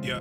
Yeah.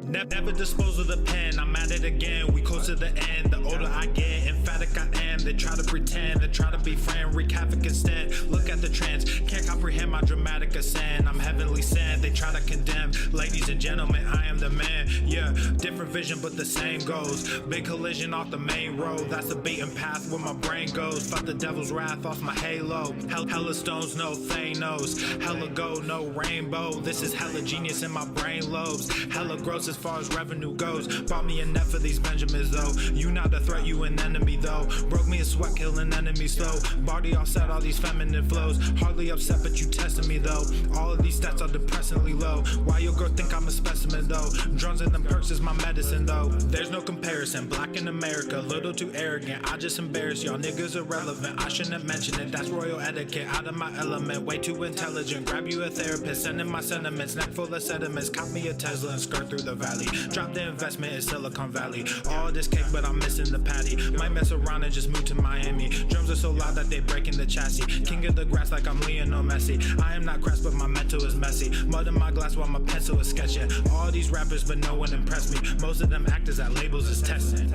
Never dispose of the pen, I'm at it again, we close to the end. The older I get, emphatic I am. They try to pretend, they try to be friend, wreak havoc instead. Look at the trends, can't comprehend my dramatic ascent. I'm heavenly sent, they try to condemn. Ladies and gentlemen, I am the man. Yeah, different vision but the same goes. Big collision off the main road, that's the beaten path where my brain goes. Felt the devil's wrath off my halo. Hella stones, no Thanos. Hella gold, no rainbow. This is hella genius in my brain lobes. Hella gross as far as revenue goes. Bought me a net for these Benjamins though. You not a threat, you an enemy though. Broke me a sweat, killing enemies slow. Body offset, all these feminine flows. Hardly upset, but you testing me though. All of these stats are depressingly low. Why your girl think I'm a specimen though? Drugs and them perks is my medicine though. There's no comparison, black in America, little too arrogant. I just embarrass y'all, niggas irrelevant. I shouldn't mention it, that's royal etiquette. Out of my element, way too intelligent. Grab you a therapist, send in my sentiments. Neck full of sediments, cop me a Tesla and skirt through the valley. Drop the investment in Silicon Valley. All this cake, but I'm missing the patty. Might mess around and just move to Miami. Drums are so loud that they breaking the chassis. King of the grass like I'm Lionel Messi. I am not crass, but my mental is messy. Mud in my glass while my pencil is sketching. All these rappers, but no one impressed me. Most of them actors at labels is testing.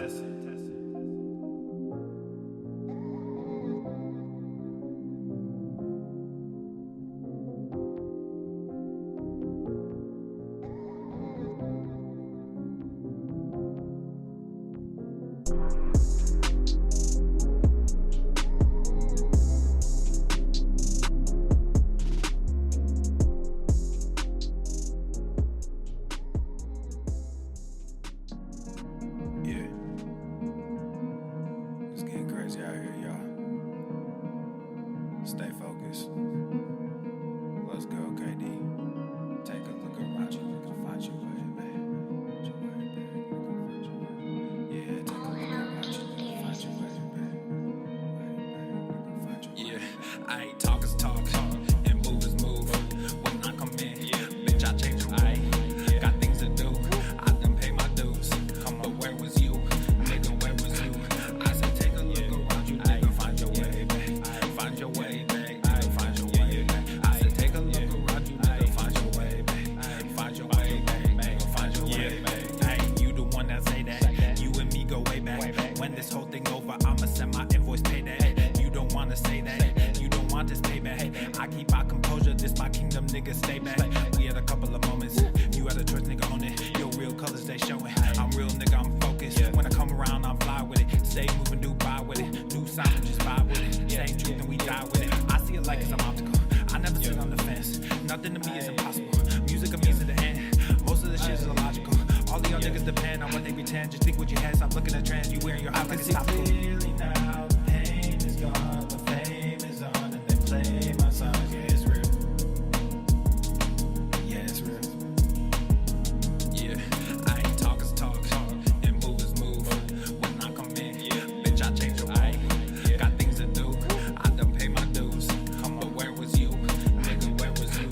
Crazy out here, y'all. Stay focused. Let's go, KD. Take a look around you, we can find your way, babe. Find your way, babe. We can find your way. Yeah, take a look around you, we can find your way, babe. We can find your way. Yeah, I ain't talk is talk, and move is move. When I come in, bitch, I change the rule. Got things to do, I done pay my dues. But where was you? Nigga, where was you? I said take a look around you, nigga, find your way, babe. Find your way, babe. Find your way, babe. I said take a look around you, nigga, find your way, babe. Find your way, babe. Find your way, babe. Hey, you the one that say that. You and me go way back. When this whole thing over, I'ma send my invoice, pay that. You don't wanna say that. You don't want this payback. I keep my composure, this my kingdom, nigga, stay back. We had a couple of moments. You had a choice, nigga, own it. Your real colors, they showing. I'm real, nigga, I'm focused. When I come around, I'm fly with it. Stay moving, do buy with it. New sound, just vibe with it. Same truth and we die with it. I see it like it's an obstacle. I never sit on the fence. Nothing to me is impossible. Music of means to the end. Most of the shit is illogical. All of y'all niggas depend on what they pretend. Just think what you had, stop looking at trends. You wearing your heart like it's topical. Clearly now, the pain is gone, the fame is on, and they play my songs. Yeah, it's real. Yeah, it's real. Yeah, I ain't talk is talk, and move is move. When I come in, bitch, I change the rule. Got things to do, I done pay my dues. But where was you? Nigga, where was you?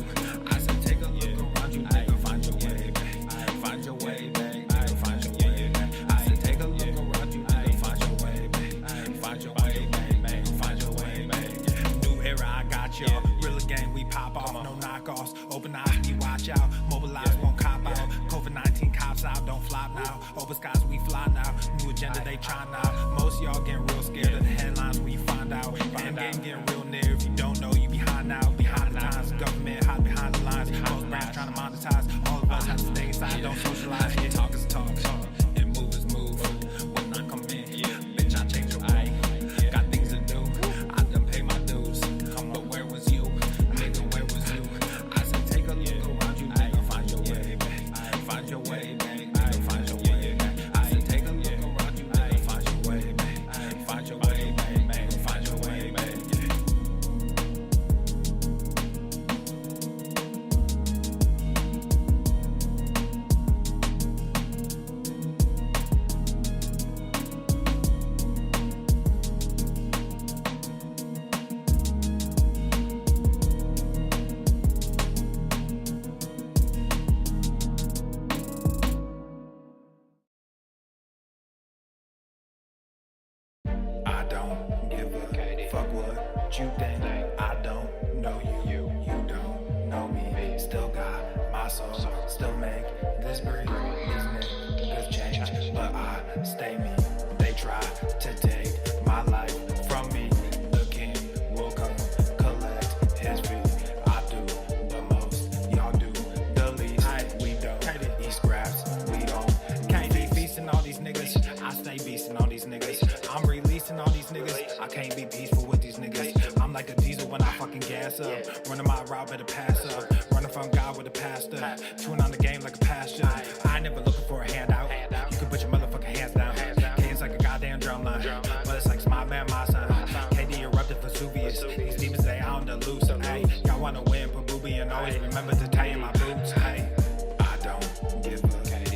I said take a look around you, nigga, find your way, babe. Find your way, babe. Find your way, babe. I said take a look around you, nigga, find your way, babe. Find your way, babe. Find your way, babe. New era, I got y'all. Real game, we pop off, no knockoffs. Open eyes, we watch out. Mobilize, won't cop out. COVID-19 cops out, don't flop now. Open skies, we fly now. New agenda, they try now. Most y'all getting real scared of the headlines when you find out. End game getting real near. If you don't know, you behind now. Behind the times, government hide behind the lines. Most brands trying to monetize. All of us have to stay inside, don't socialize. Talk is talk, and move is move. When I come in, bitch, I change the rule. Got things to do, I done pay my dues. But where was you? Nigga, where was you? I said take a look around you, nigga, find your way, babe. Find your way, babe. Find your way, babe. I said take a look around you, nigga, find your way, babe. Find your way, babe. Find your way, babe. I don't give a fuck what you think. I don't know you, you don't know me. Still got my soul, still make this breed, these niggas change, but I stay me. They try to take my life from me. The king will come collect his fee. I do the most, y'all do the least. We don't eat scraps, we don't. Can't be feasting all these niggas. I stay beasting all these niggas. I'm releasing all these niggas. I can't be peaceful with these niggas. I'm like a diesel when I fucking gas up. Running my route, better pass up. Running from God with a pastor. Chewing on the game like a pasture. I ain't never looking for a handout. You can put your motherfucking hands down. K is like a goddamn drum line. But it's like smile man, my son. KD erupted Vesuvius. These demons, they on the loose. Hey, y'all wanna win, put booby and always remember to tie in my boots. Hey, I don't give a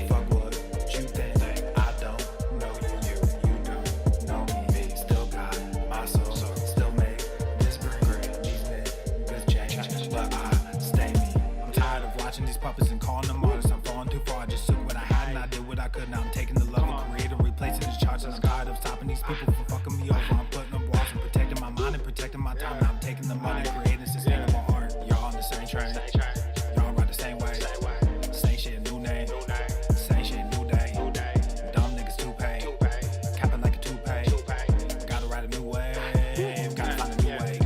fuck what you think. I don't know you don't know me. Still got my soul, still make this breed. These niggas change, but I stay me. I'm tired of watching these puppets and calling them artists. I'm falling too far, I just took what I had and I did what I could. Now I'm taking the love and creator, replacing the charts. And I'm tired of stopping these people from fucking me over. I'm putting up walls and protecting my mind and protecting my time. Now I'm taking the money, creating sustainable art. Y'all on the same train, y'all ride the same way. Same shit, new name. Same shit, new day. Dumb niggas too paid. Capping like a toupee. Gotta ride a new wave. Gotta find a new way.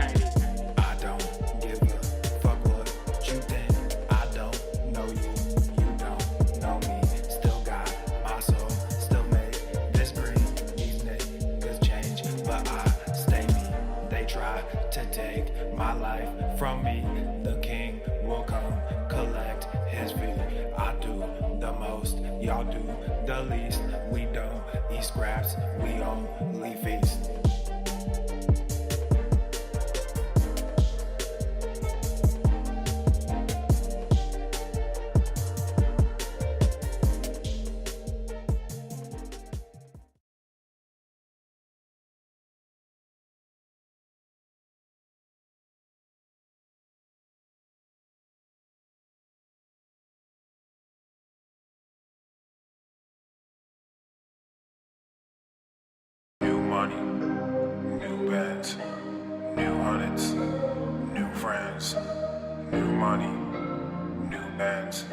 I don't give a fuck what you think. I don't know you. You don't know me. Still got my soul. Still make this breed. These niggas change, but I stay me. They try to take my life from me. The king will come collect his fee. I do the most, y'all do the least. We don't eat scraps, we only feast. Money, new bands, new hundreds, new friends, new money, new bands,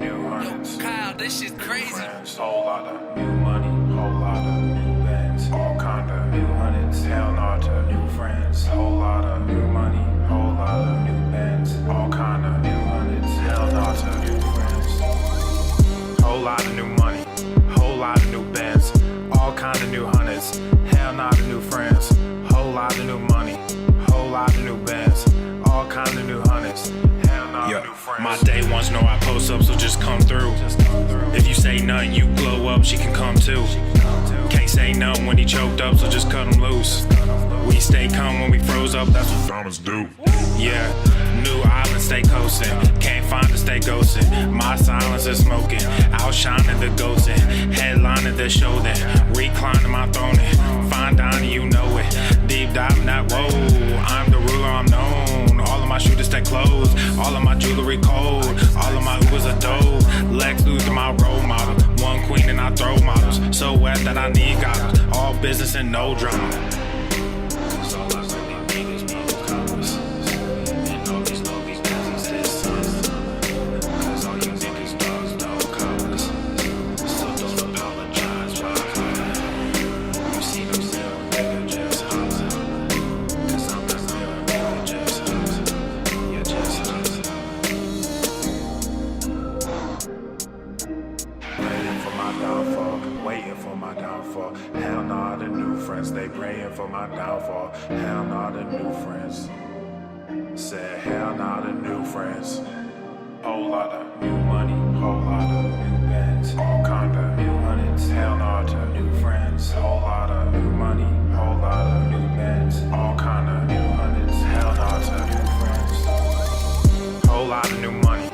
new hundreds. Yo, Kyle, this shit crazy. Friends, whole lot of new money, whole lot of new bands, all kinda new hundreds. Hell nah to new friends, whole lot of new money, whole lot of new bands, all kinda new hundreds. Hell nah to new friends. Whole lot of new money, whole lot of new bands, all kind of new hundreds. Hell nah to new friends. Whole lot of new money. Whole lot of new bands. All kind of new hundreds. Hell nah to new friends. My day ones know I post up, so just come through. If you say nothing, you glow up, she can come too. Can't say nothing when he choked up, so just cut him loose. We stay calm when we froze up, that's what diamonds do. Yeah, new island, stay coasting. Can't find it, stay ghosting. My silence is smoking, outshining the ghosting. Headlining the show then, reclining my throne and fine dining, you know it. Deep diving that, whoa, I'm the ruler, I'm known. All of my shooters stay closed, all of my jewelry cold. All of my Ubers are dope, Lex Luthor my role model. One queen and I throw models, so wet that I need goggles. All business and no drama. Waiting for my downfall. Hell nah, the new friends, they praying for my downfall. Hell nah, the new friends. Said hell nah, the new friends. Whole lot of new money, whole lot of new bands, all kinda new hundreds. Hell nah to new friends. Whole lot of new money, whole lot of new bands, all kinda new hundreds. Hell nah to new friends. Whole lot of new money,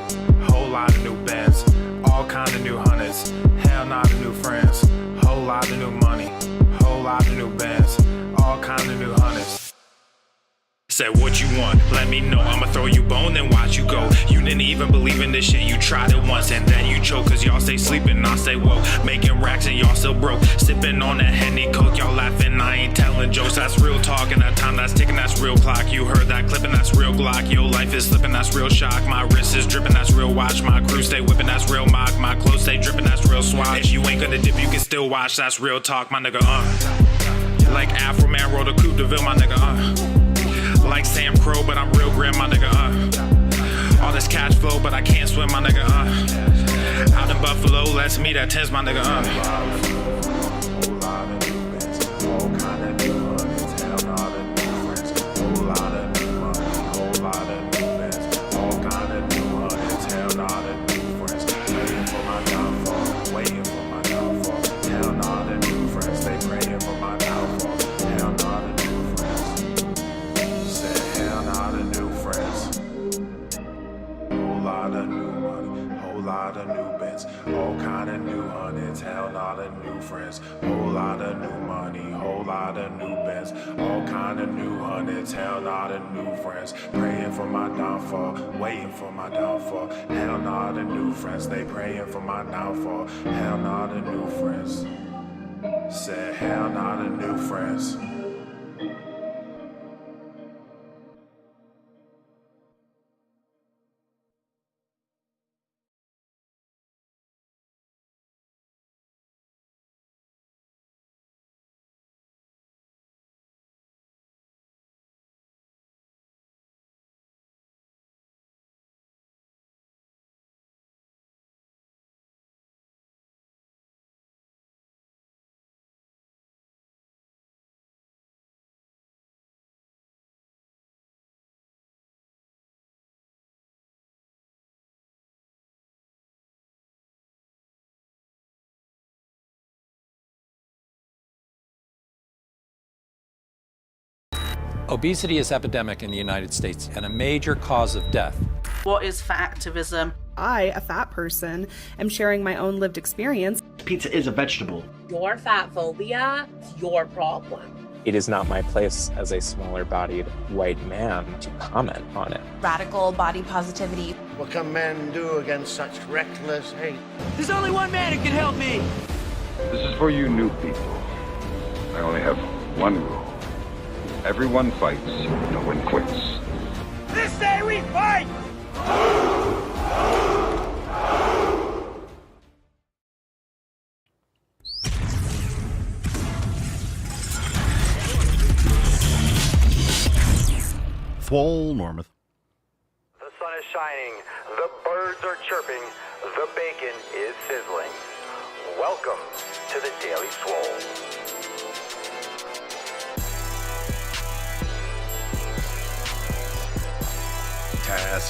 whole lot of new bands, all kind of new hundreds. Hell nah to new friends. Whole lot of new money, whole lot of new bands, all kind of new hundreds. Said what you want, let me know. I'ma throw you bone, then watch you go. You didn't even believe in this shit, you tried it once and then you choke. Cause y'all stay sleeping, I stay woke. Making racks and y'all still broke. Sipping on that Henny Coke, y'all laughing, I ain't telling jokes. That's real talk, and that time that's ticking, that's real clock. You heard that clipping, that's real Glock. Your life is slipping, that's real shock. My wrist is dripping, that's real watch. My crew stay whipping, that's real mock. My clothes stay dripping, that's real swatch. If you ain't gonna dip, you can still watch, that's real talk, my nigga, Like Afro Man rolled a coupe de ville, my nigga, Like Sam Crow, but I'm real grim, my nigga, All this cash flow, but I can't swim, my nigga, Out in Buffalo, let's meet at 10s, my nigga, All kind of new hundreds, hell not a new friends. Whole lot of new money, whole lot of new bets. All kind of new hundreds, hell not a new friends. Praying for my downfall, waiting for my downfall. Hell not a new friends, they praying for my downfall. Hell not a new friends. Said hell not a new friends. Obesity is epidemic in the United States and a major cause of death. What is fat activism? I, a fat person, am sharing my own lived experience. Pizza is a vegetable. Your fat phobia is your problem. It is not my place as a smaller bodied white man to comment on it. Radical body positivity. What can men do against such reckless hate? There's only one man who can help me. This is for you new people. I only have one rule. Everyone fights, no one quits. This day we fight! Swole, Normuth. The sun is shining, the birds are chirping, the bacon is sizzling. Welcome to the Daily Swole. Testing.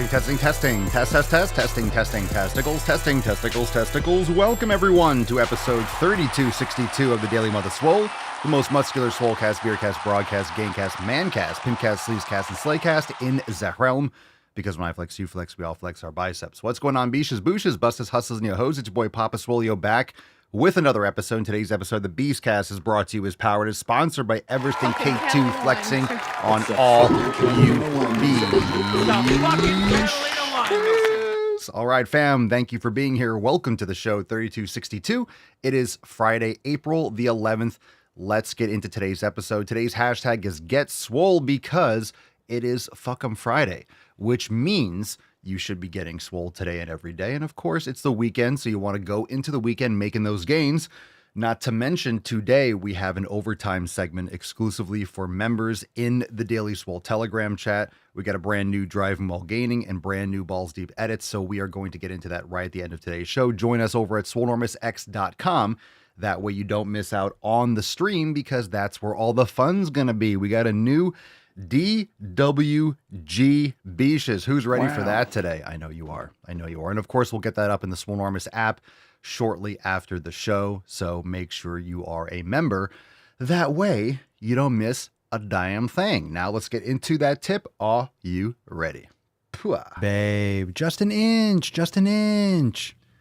Testicles. Welcome, everyone, to episode 3262 of the Daily Mother Swole, the most muscular Swolecast, Beercast, Broadcast, Gamecast, Mancast, Pimpcast, Sleevescast, and Slaycast in the realm. Because when I flex, you flex, we all flex our biceps. What's going on, Beaches, Booshes, Bustas, Hustles, and your hoes? It's your boy Papa Swolio back with another episode. In today's episode, the Beastcast is brought to you, is powered, is sponsored by Everything K2 flexing on all you bees. All right, fam, thank you for being here. Welcome to the show 3262. It is Friday, April the 11th. Let's get into today's episode. Today's hashtag is Get Swole because it is Fuck'em Friday, which means you should be getting swole today and every day. And of course, it's the weekend, so you want to go into the weekend making those gains. Not to mention, today we have an overtime segment exclusively for members in the Daily Swole Telegram chat. We got a brand new Driving While Gaining and brand new Balls Deep edits, so we are going to get into that right at the end of today's show. Join us over at swolenormousx.com. That way you don't miss out on the stream, because that's where all the fun's going to be. We got a new DWG Beaches. Who's ready for that today? I know you are. And of course, we'll get that up in the Swolenormous app shortly after the show. So make sure you are a member. That way you don't miss a damn thing. Now let's get into that tip. Are you ready? Babe, just an inch.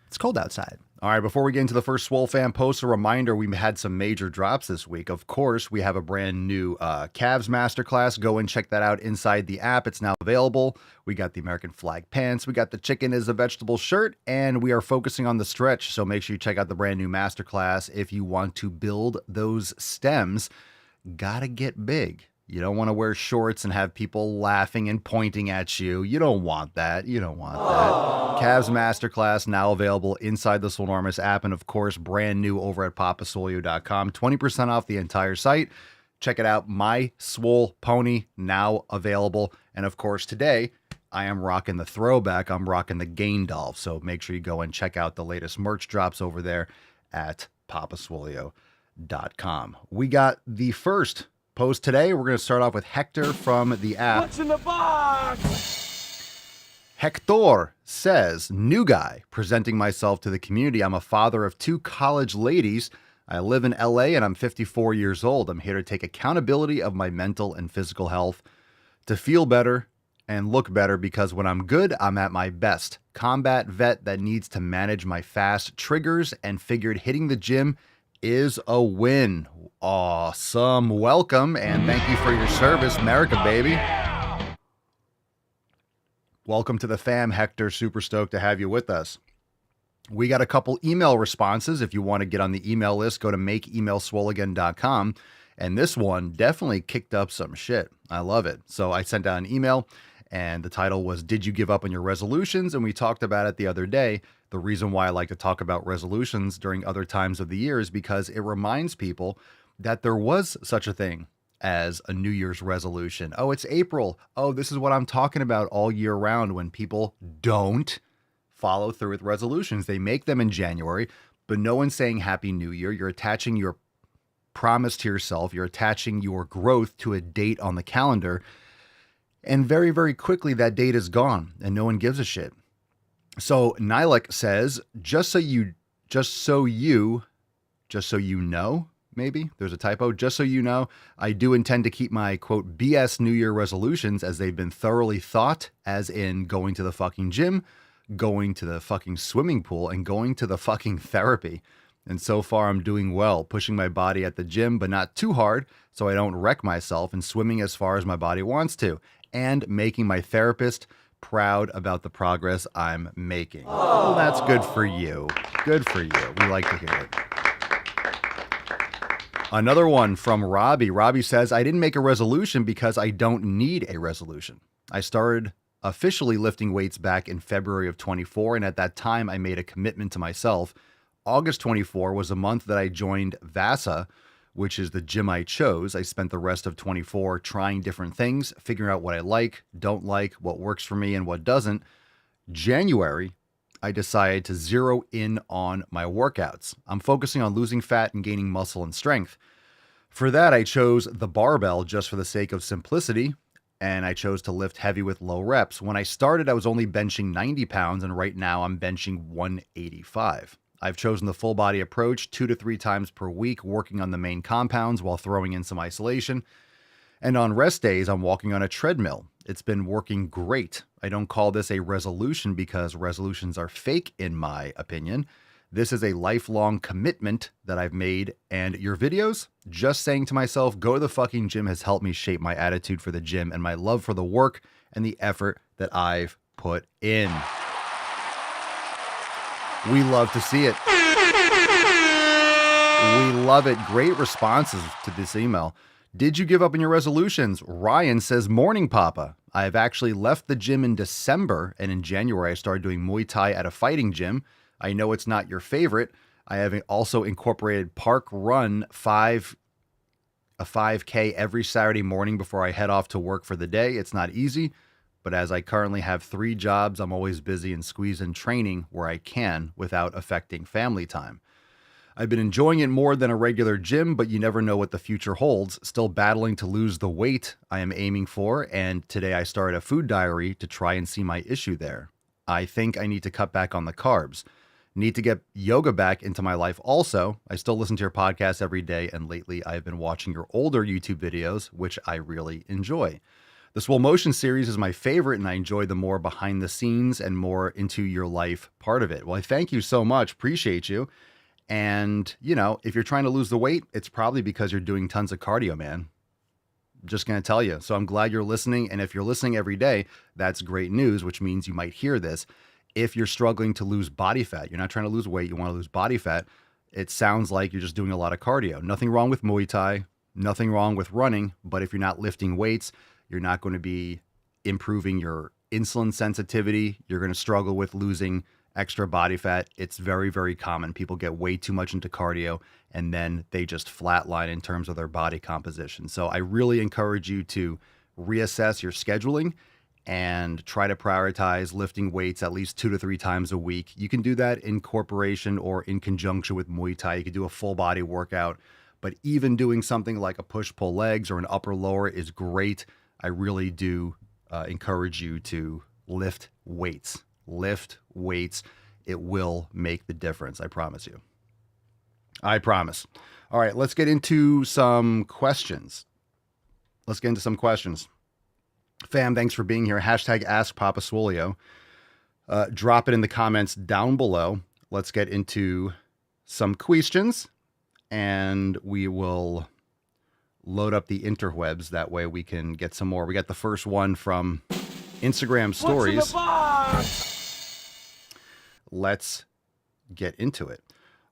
It's cold outside. All right, before we get into the first Swole fan post, a reminder, we had some major drops this week. Of course, we have a brand new Cavs Masterclass. Go and check that out inside the app. It's now available. We got the American flag pants. We got the chicken is a vegetable shirt, and we are focusing on the stretch. So make sure you check out the brand new Masterclass if you want to build those stems. Gotta get big. You don't want to wear shorts and have people laughing and pointing at you. You don't want that. You don't want that. Cavs Masterclass now available inside the Swolenormous app, and of course, brand new over at papaswolio.com. 20% off the entire site. Check it out. My Swole Pony now available. And of course, today I am rocking the throwback. I'm rocking the Gain Doll. So make sure you go and check out the latest merch drops over there at papaswolio.com. We got the first post today. We're going to start off with Hector from the app. What's in the box? Hector says, new guy, presenting myself to the community. I'm a father of 2 college ladies. I live in LA and I'm 54 years old. I'm here to take accountability of my mental and physical health, to feel better and look better, because when I'm good, I'm at my best. Combat vet that needs to manage my fast triggers and figured hitting the gym is a win. Awesome. Welcome and thank you for your service, America, baby. Welcome to the fam, Hector. Super stoked to have you with us. We got a couple email responses. If you want to get on the email list, go to makeemailswoleagain.com. And this one definitely kicked up some shit. I love it. So I sent out an email and the title was, Did You Give Up on Your Resolutions? And we talked about it the other day. The reason why I like to talk about resolutions during other times of the year is because it reminds people that there was such a thing as a New Year's resolution. Oh, it's April. Oh, this is what I'm talking about all year round when people don't follow through with resolutions. They make them in January, but no one's saying Happy New Year. You're attaching your promise to yourself. You're attaching your growth to a date on the calendar. And very, very quickly, that date is gone and no one gives a shit. So Nilek says, just so you know, maybe there's a typo. Just so you know, I do intend to keep my quote BS New Year resolutions as they've been thoroughly thought, as in going to the fucking gym, going to the fucking swimming pool, and going to the fucking therapy. And so far I'm doing well, pushing my body at the gym, but not too hard so I don't wreck myself, and swimming as far as my body wants to, and making my therapist proud about the progress I'm making. Well, that's good for you. Good for you. We like to hear it. Another one from Robbie. Robbie says, I didn't make a resolution because I don't need a resolution. I started officially lifting weights back in February of 24, and at that time I made a commitment to myself. August 24 was a month that I joined VASA, which is the gym I chose. I spent the rest of 24 trying different things, figuring out what I like, don't like, what works for me and what doesn't. January, I decided to zero in on my workouts. I'm focusing on losing fat and gaining muscle and strength. For that, I chose the barbell just for the sake of simplicity, and I chose to lift heavy with low reps. When I started, I was only benching 90 pounds, and right now I'm benching 185. I've chosen the full body approach 2 to 3 times per week, working on the main compounds while throwing in some isolation. And on rest days, I'm walking on a treadmill. It's been working great. I don't call this a resolution because resolutions are fake, in my opinion. This is a lifelong commitment that I've made. And your videos, just saying to myself, go to the fucking gym, has helped me shape my attitude for the gym and my love for the work and the effort that I've put in. We love to see it. We love it. Great responses to this email. Did you give up on your resolutions? Ryan says, morning, Papa. I have actually left the gym in December, and in January I started doing Muay Thai at a fighting gym. I know it's not your favorite. I have also incorporated park run a 5K every Saturday morning before I head off to work for the day. It's not easy, but as I currently have 3 jobs, I'm always busy and squeeze in training where I can without affecting family time. I've been enjoying it more than a regular gym, but you never know what the future holds. Still battling to lose the weight I am aiming for, and today I started a food diary to try and see my issue there. I think I need to cut back on the carbs. Need to get yoga back into my life also. I still listen to your podcast every day, and lately I've been watching your older YouTube videos, which I really enjoy. The Swole Motion series is my favorite, and I enjoy the more behind the scenes and more into your life part of it. Well, I thank you so much. Appreciate you. And, you know, if you're trying to lose the weight, it's probably because you're doing tons of cardio, man. Just going to tell you. So I'm glad you're listening. And if you're listening every day, that's great news, which means you might hear this. If you're struggling to lose body fat, you're not trying to lose weight, you want to lose body fat, it sounds like you're just doing a lot of cardio. Nothing wrong with Muay Thai, nothing wrong with running, but if you're not lifting weights, you're not going to be improving your insulin sensitivity. You're going to struggle with losing extra body fat. It's very, very common. People get way too much into cardio and then they just flatline in terms of their body composition. So I really encourage you to reassess your scheduling and try to prioritize lifting weights at least 2 to 3 times a week. You can do that in corporation or in conjunction with Muay Thai. You can do a full body workout, but even doing something like a push-pull legs or an upper lower is great. I really do encourage you to lift weights. Lift weights. It will make the difference. I promise you. I promise. All right, let's get into some questions. Fam, thanks for being here. Hashtag Ask Papa Swolio. Drop it in the comments down below. Let's get into some questions, and we will load up the interwebs. That way we can get some more. We got the first one from Instagram stories. Let's get into it.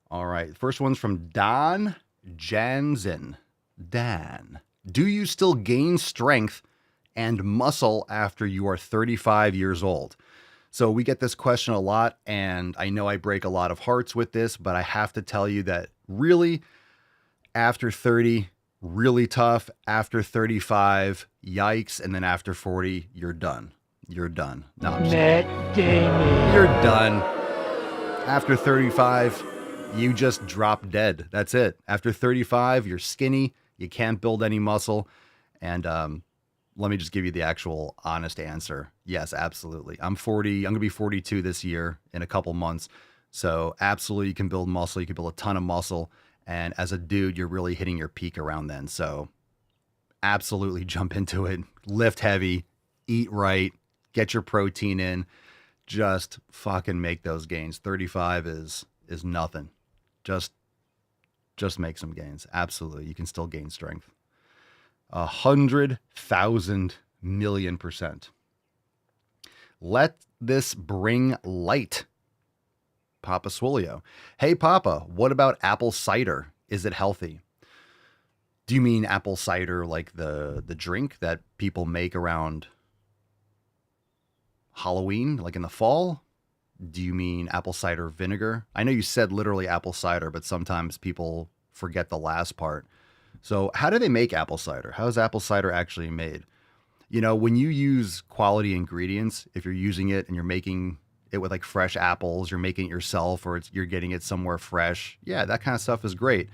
All right. First one's from Don Jansen. Dan, do you still gain strength and muscle after you are 35 years old? So we get this question a lot, and I know I break a lot of hearts with this, but I have to tell you that really after 30, really tough. After 35, yikes. And then after 40, you're done. You're done. No, I'm Matt Damon. You're done. After 35, you just drop dead. That's it. After 35, you're skinny. You can't build any muscle. And let me just give you the actual honest answer. Yes, absolutely. I'm 40. I'm going to be 42 this year in a couple months. So absolutely, you can build muscle. You can build a ton of muscle. And as a dude, you're really hitting your peak around then. So absolutely jump into it. Lift heavy, eat right, get your protein in. Just fucking make those gains. 35 is nothing. Just make some gains. Absolutely. You can still gain strength. 100,000 million%. Let this bring light. Papa Swolio. Hey, Papa, what about apple cider? Is it healthy? Do you mean apple cider like the drink that people make around Halloween, like in the fall? Do you mean apple cider vinegar? I know you said literally apple cider, but sometimes people forget the last part. So how do they make apple cider? How is apple cider actually made? You know, when you use quality ingredients, if you're using it and you're making it with like fresh apples, you're making it yourself, or you're getting it somewhere fresh. Yeah, that kind of stuff is great.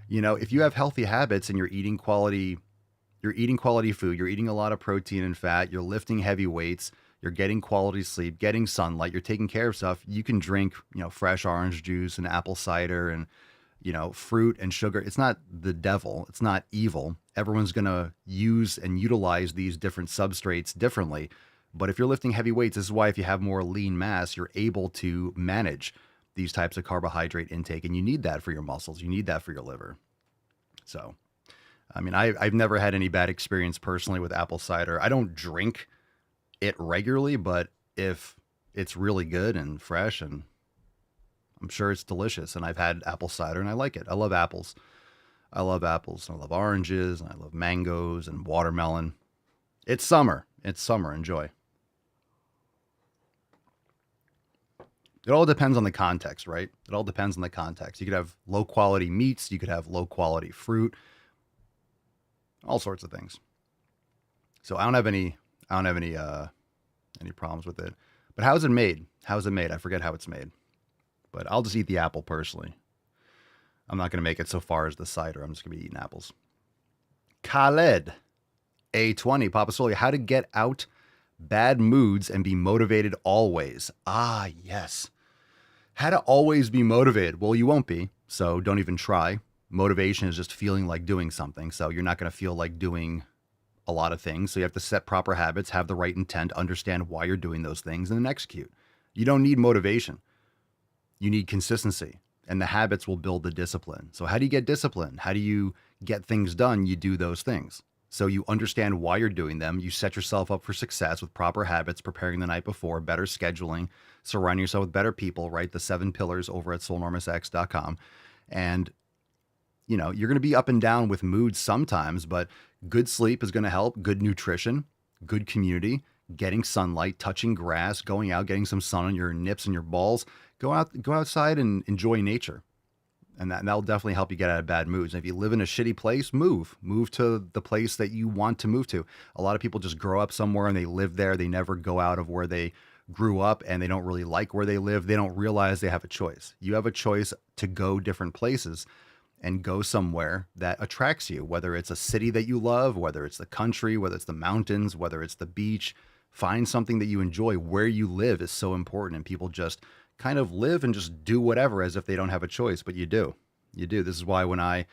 You know, if you have healthy habits and you're eating quality food, you're eating a lot of protein and fat, you're lifting heavy weights, you're getting quality sleep, getting sunlight, you're taking care of stuff, you can drink, you know, fresh orange juice and apple cider and, you know, fruit and sugar. It's not the devil. It's not evil. Everyone's going to use and utilize these different substrates differently. But if you're lifting heavy weights, this is why if you have more lean mass, you're able to manage these types of carbohydrate intake. And you need that for your muscles. You need that for your liver. So, I mean, I've never had any bad experience personally with apple cider. I don't drink it regularly, but if it's really good and fresh, and I'm sure it's delicious. And I've had apple cider and I like it. I love apples. I love oranges, and I love mangoes and watermelon. It's summer. It's summer. Enjoy. It all depends on the context, right? It all depends on the context. You could have low quality meats. You could have low quality fruit. All sorts of things. So I don't have any problems with it. But how is it made? How is it made? I forget how it's made. But I'll just eat the apple personally. I'm not going to make it so far as the cider. I'm just going to be eating apples. Khaled, A20, Papa Swolio, how to get out bad moods and be motivated always. Ah, yes. How to always be motivated. Well, you won't be, so don't even try. Motivation is just feeling like doing something. So you're not going to feel like doing a lot of things. So you have to set proper habits, have the right intent, understand why you're doing those things, and then execute. You don't need motivation. You need consistency, and the habits will build the discipline. So how do you get discipline? How do you get things done? You do those things. So you understand why you're doing them. You set yourself up for success with proper habits, preparing the night before, better scheduling, surrounding yourself with better people, right? The 7 pillars over at SwolleNormousX.com. And, you know, you're going to be up and down with moods sometimes, but good sleep is going to help. Good nutrition, good community, getting sunlight, touching grass, going out, getting some sun on your nips and your balls. Go outside and enjoy nature. And that'll definitely help you get out of bad moods. And if you live in a shitty place, move to the place that you want to move to. A lot of people just grow up somewhere and they live there. They never go out of where they grew up, and they don't really like where they live. They don't realize they have a choice. You have a choice to go different places and go somewhere that attracts you, whether it's a city that you love, whether it's the country, whether it's the mountains, whether it's the beach. Find something that you enjoy. Where you live is so important, and people just kind of live and just do whatever as if they don't have a choice, but you do. You do. This is why when I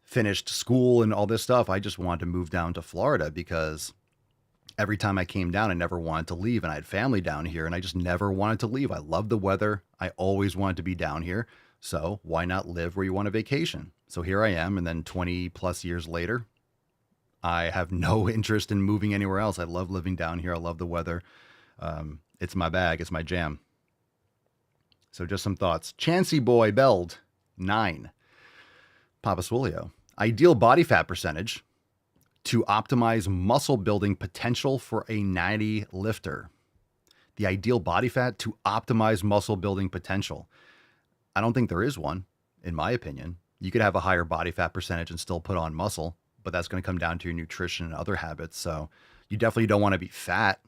finished school and all this stuff, I just wanted to move down to Florida, because every time I came down, I never wanted to leave. And I had family down here, and I just never wanted to leave. I love the weather. I always wanted to be down here. So why not live where you want a vacation? So here I am. And then 20 plus years later, I have no interest in moving anywhere else. I love living down here. I love the weather. It's my bag. It's my jam. So just some thoughts. Chancy Boy Beld, 9. Papa Swolio. Ideal body fat percentage to optimize muscle building potential for a natty lifter. The ideal body fat to optimize muscle building potential. I don't think there is one, in my opinion. You could have a higher body fat percentage and still put on muscle, but that's going to come down to your nutrition and other habits. So you definitely don't want to be fat.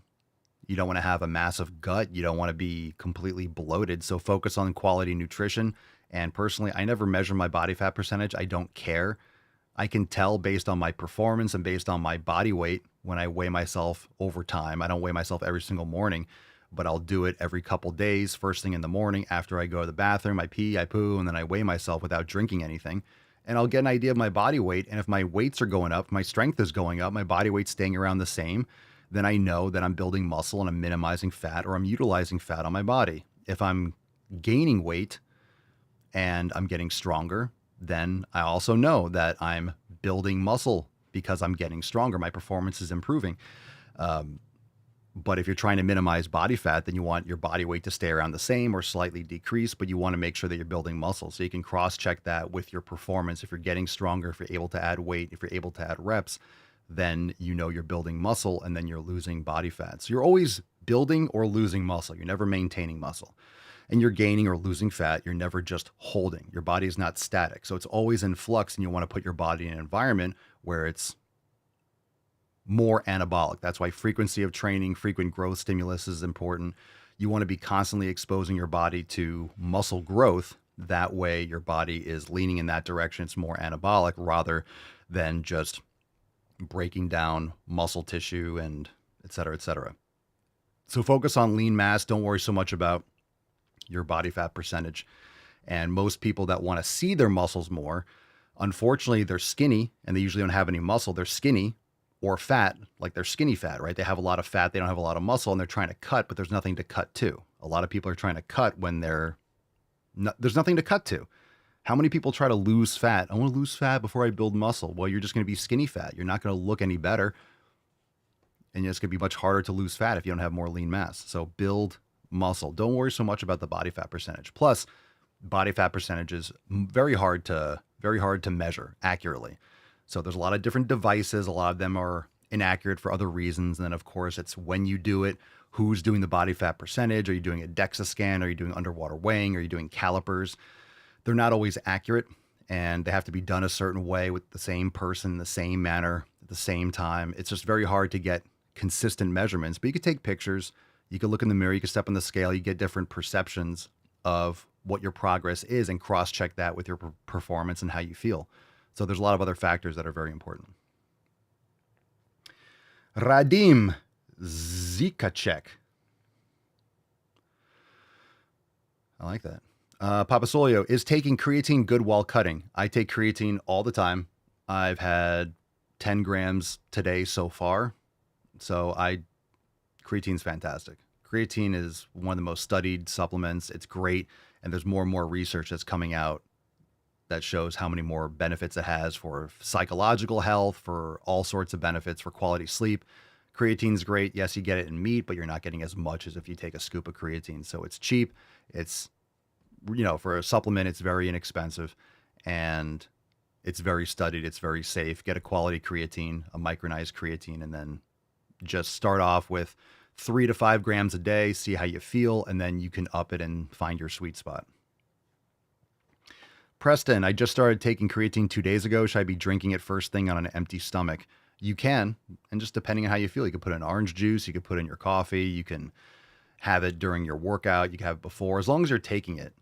You don't want to have a massive gut. You don't want to be completely bloated. So focus on quality nutrition. And personally, I never measure my body fat percentage. I don't care. I can tell based on my performance and based on my body weight when I weigh myself over time. I don't weigh myself every single morning, but I'll do it every couple days, first thing in the morning after I go to the bathroom. I pee, I poo, and then I weigh myself without drinking anything. And I'll get an idea of my body weight. And if my weights are going up, my strength is going up, my body weight's staying around the same, then I know that I'm building muscle and I'm minimizing fat, or I'm utilizing fat on my body. If I'm gaining weight and I'm getting stronger, then I also know that I'm building muscle because I'm getting stronger. My performance is improving. But if you're trying to minimize body fat, then you want your body weight to stay around the same or slightly decrease, but you want to make sure that you're building muscle. So you can cross-check that with your performance. If you're getting stronger, if you're able to add weight, if you're able to add reps, then you know you're building muscle, and then you're losing body fat. So you're always building or losing muscle. You're never maintaining muscle. And you're gaining or losing fat. You're never just holding. Your body is not static. So it's always in flux, and you want to put your body in an environment where it's more anabolic. That's why frequency of training, frequent growth stimulus is important. You want to be constantly exposing your body to muscle growth. That way your body is leaning in that direction. It's more anabolic rather than just breaking down muscle tissue and et cetera, et cetera. So focus on lean mass. Don't worry so much about your body fat percentage. And most people that want to see their muscles more, unfortunately, they're skinny and they usually don't have any muscle. They're skinny or fat, like they're skinny fat, right? They have a lot of fat. They don't have a lot of muscle, and they're trying to cut, but there's nothing to cut to. A lot of people are trying to cut when there's nothing to cut to. How many people try to lose fat? I want to lose fat before I build muscle. Well, you're just going to be skinny fat. You're not going to look any better. And it's going to be much harder to lose fat if you don't have more lean mass. So build muscle. Don't worry so much about the body fat percentage. Plus, body fat percentage is very hard to measure accurately. So there's a lot of different devices. A lot of them are inaccurate for other reasons. And then, of course, it's when you do it, who's doing the body fat percentage? Are you doing a DEXA scan? Are you doing underwater weighing? Are you doing calipers? They're not always accurate, and they have to be done a certain way with the same person, the same manner, at the same time. It's just very hard to get consistent measurements, but you could take pictures. You could look in the mirror. You could step on the scale. You get different perceptions of what your progress is and cross-check that with your performance and how you feel. So there's a lot of other factors that are very important. Radim Zikacek. I like that. Papa Solio, is taking creatine good while cutting? I take creatine all the time. I've had 10 grams today so far. So creatine's fantastic. Creatine is one of the most studied supplements. It's great. And there's more and more research that's coming out that shows how many more benefits it has for psychological health, for all sorts of benefits, for quality sleep. Creatine's great. Yes, you get it in meat, but you're not getting as much as if you take a scoop of creatine. So it's cheap. It's, for a supplement, it's very inexpensive, and it's very studied. It's very safe. Get a quality creatine, a micronized creatine, and then just start off with 3 to 5 grams a day, see how you feel, and then you can up it and find your sweet spot. Preston, I just started taking creatine 2 days ago. Should I be drinking it first thing on an empty stomach? You can, and just depending on how you feel, you can put in orange juice, you can put in your coffee, you can have it during your workout, you can have it before, as long as you're taking it.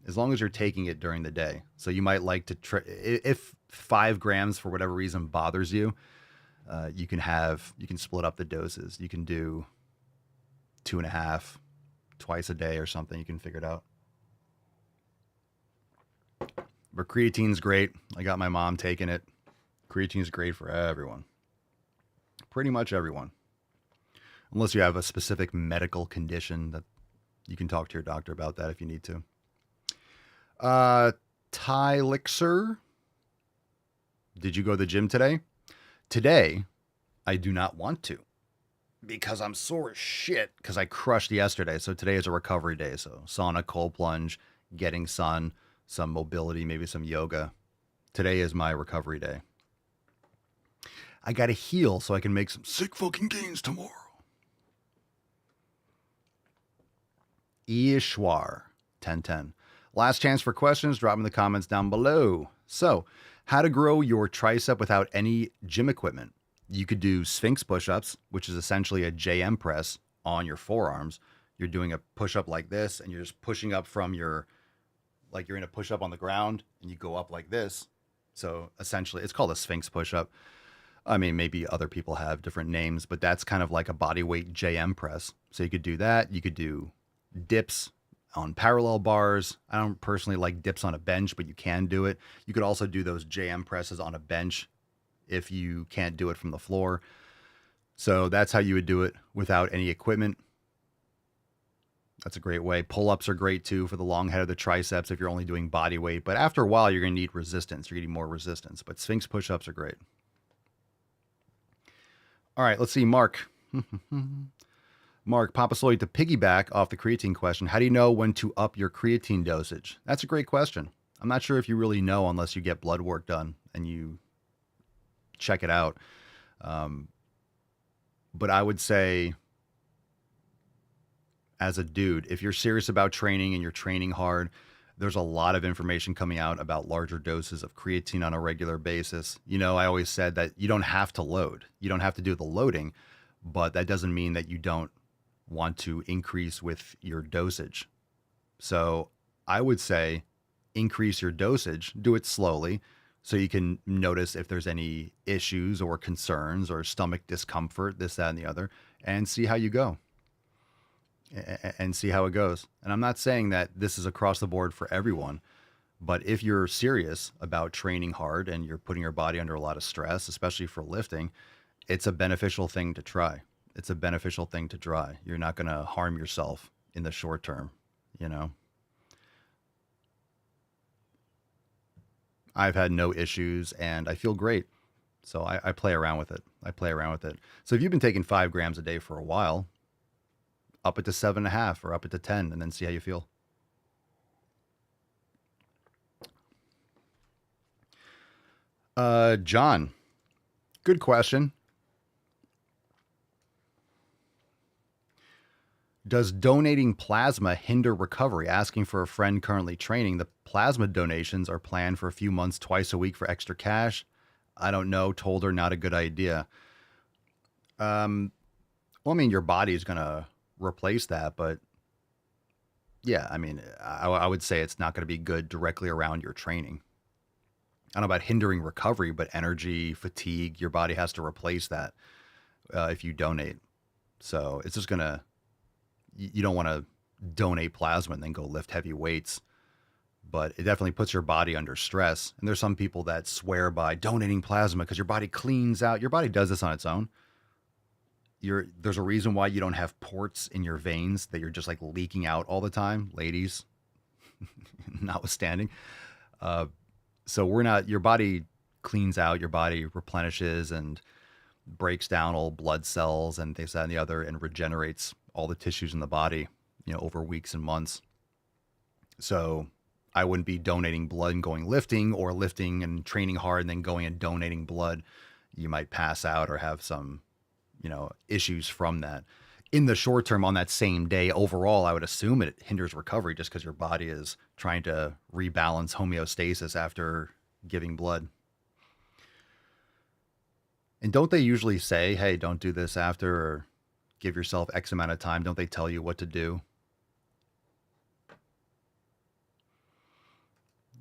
As long as you're taking it during the day. So you might like to, if 5 grams for whatever reason bothers you, you can split up the doses. You can do 2.5 twice a day or something. You can figure it out. But creatine's great. I got my mom taking it. Creatine's great for everyone. Pretty much everyone. Unless you have a specific medical condition that you can talk to your doctor about that if you need to. Tylixer. Did you go to the gym today? Today, I do not want to because I'm sore as shit because I crushed yesterday. So today is a recovery day. So sauna, cold plunge, getting sun, some mobility, maybe some yoga. Today is my recovery day. I got to heal so I can make some sick fucking gains tomorrow. Ishwar, 1010. Last chance for questions. Drop them in the comments down below. So, how to grow your tricep without any gym equipment. You could do Sphinx push-ups, which is essentially a JM press on your forearms. You're doing a push-up like this, and you're just pushing up from like you're in a push-up on the ground, and you go up like this. So, essentially, it's called a Sphinx push-up. I mean, maybe other people have different names, but that's kind of like a body weight JM press. So, you could do that. You could do dips on parallel bars. I don't personally like dips on a bench, but you can do it. You could also do those JM presses on a bench if you can't do it from the floor. So that's how you would do it without any equipment. That's a great way. Pull-ups are great too for the long head of the triceps if you're only doing body weight. But after a while, you're going to need resistance. You're going to need more resistance. But Sphinx push-ups are great. All right, let's see. Mark. Mark Papasoy, to piggyback off the creatine question, how do you know when to up your creatine dosage? That's a great question. I'm not sure if you really know unless you get blood work done and you check it out. But I would say, as a dude, if you're serious about training and you're training hard, there's a lot of information coming out about larger doses of creatine on a regular basis. I always said that you don't have to load. You don't have to do the loading, but that doesn't mean that you don't want to increase with your dosage. So I would say increase your dosage, do it slowly so you can notice if there's any issues or concerns or stomach discomfort, this, that, and the other, and see how you go and see how it goes. And I'm not saying that this is across the board for everyone, but if you're serious about training hard and you're putting your body under a lot of stress, especially for lifting, it's a beneficial thing to try. It's a beneficial thing to try. You're not going to harm yourself in the short term, I've had no issues and I feel great. So I play around with it. So if you've been taking 5 grams a day for a while, up it to 7.5 or up it to 10 and then see how you feel. John, good question. Does donating plasma hinder recovery? Asking for a friend currently training. The plasma donations are planned for a few months, twice a week for extra cash. I don't know. Told her not a good idea. Well, I mean, your body is going to replace that, but yeah, I mean, I would say it's not going to be good directly around your training. I don't know about hindering recovery, but energy, fatigue, your body has to replace that if you donate. So it's just going to, you don't want to donate plasma and then go lift heavy weights but it definitely puts your body under stress. And there's some people that swear by donating plasma because your body cleans out. Your body does this on its own. There's a reason why you don't have ports in your veins that you're just like leaking out all the time, ladies, notwithstanding. So your body cleans out, your body replenishes and breaks down old blood cells and this, that, and the other, and regenerates all the tissues in the body, over weeks and months. So I wouldn't be donating blood and going lifting, or lifting and training hard and then going and donating blood. You might pass out or have some, issues from that. In the short term, on that same day, overall, I would assume it hinders recovery just because your body is trying to rebalance homeostasis after giving blood. And don't they usually say, hey, don't do this after, or give yourself X amount of time? Don't they tell you what to do?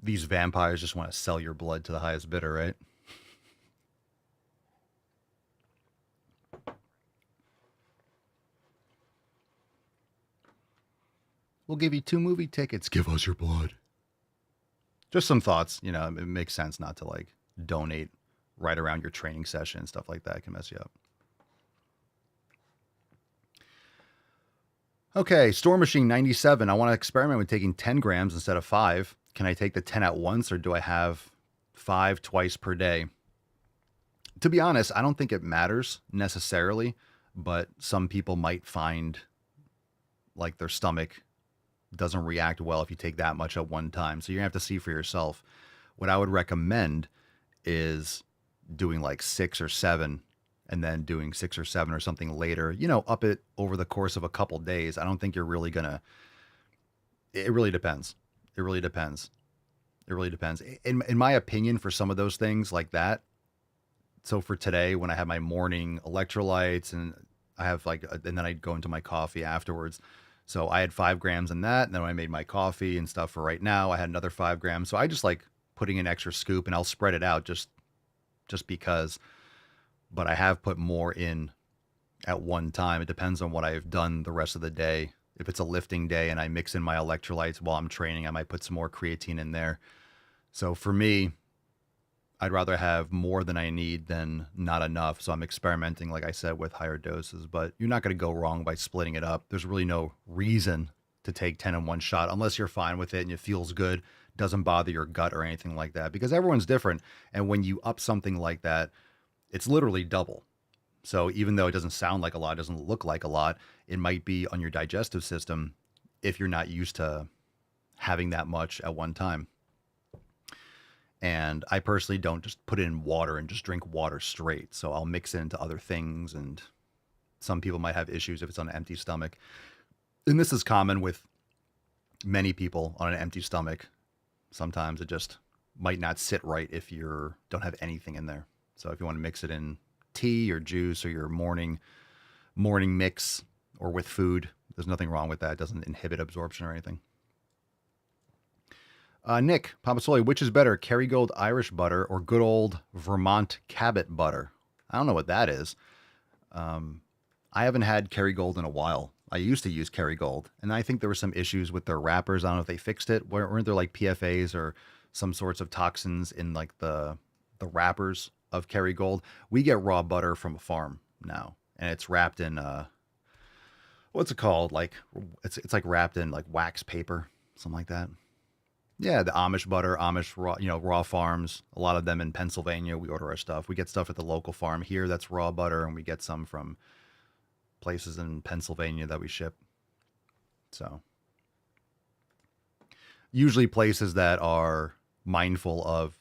These vampires just want to sell your blood to the highest bidder, right? We'll give you 2 movie tickets. Give us your blood. Just some thoughts. It makes sense not to like donate right around your training session. Stuff like that can mess you up. Okay, Storm Machine 97. I want to experiment with taking 10 grams instead of 5. Can I take the 10 at once, or do I have 5 twice per day? To be honest, I don't think it matters necessarily, but some people might find like their stomach doesn't react well if you take that much at one time. So you're going to have to see for yourself. What I would recommend is doing like 6 or 7, and then doing 6 or 7 or something later, up it over the course of a couple days. I don't think you're really gonna, it really depends. It really depends. It really depends. In my opinion, for some of those things like that. So for today, when I have my morning electrolytes and I have and then I'd go into my coffee afterwards. So I had 5 grams in that. And then when I made my coffee and stuff for right now, I had another 5 grams. So I just like putting an extra scoop, and I'll spread it out just because, but I have put more in at one time. It depends on what I've done the rest of the day. If it's a lifting day and I mix in my electrolytes while I'm training, I might put some more creatine in there. So for me, I'd rather have more than I need than not enough. So I'm experimenting, like I said, with higher doses, but you're not going to go wrong by splitting it up. There's really no reason to take 10 in one shot unless you're fine with it and it feels good, doesn't bother your gut or anything like that, because everyone's different. And when you up something like that, it's literally double. So even though it doesn't sound like a lot, doesn't look like a lot, it might be on your digestive system if you're not used to having that much at one time. And I personally don't just put it in water and just drink water straight. So I'll mix it into other things, and some people might have issues if it's on an empty stomach. And this is common with many people on an empty stomach. Sometimes it just might not sit right if you don't have anything in there. So if you want to mix it in tea or juice or your morning mix or with food, there's nothing wrong with that. It doesn't inhibit absorption or anything. Nick Papasoli, which is better, Kerrygold Irish butter or good old Vermont Cabot butter? I don't know what that is. I haven't had Kerrygold in a while. I used to use Kerrygold, and I think there were some issues with their wrappers. I don't know if they fixed it. Weren't there like PFAs or some sorts of toxins in like the wrappers of Kerrygold? We get raw butter from a farm now, and it's wrapped in what's it called? Like it's like wrapped in like wax paper, something like that. Yeah, the Amish butter, Amish raw, raw farms. A lot of them in Pennsylvania. We order our stuff. We get stuff at the local farm here that's raw butter, and we get some from places in Pennsylvania that we ship. So usually places that are mindful of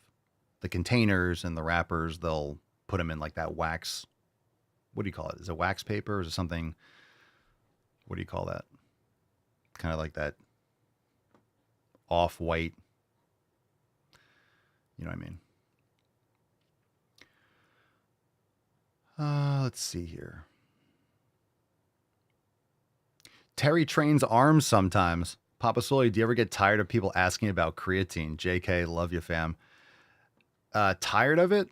the containers and the wrappers, they'll put them in like that wax. What do you call it? Is it wax paper or is it something? What do you call that? Kind of like that off-white. You know what I mean? Let's see here. Terry trains arms sometimes. Papa Sully, do you ever get tired of people asking about creatine? JK, love you, fam. Tired of it?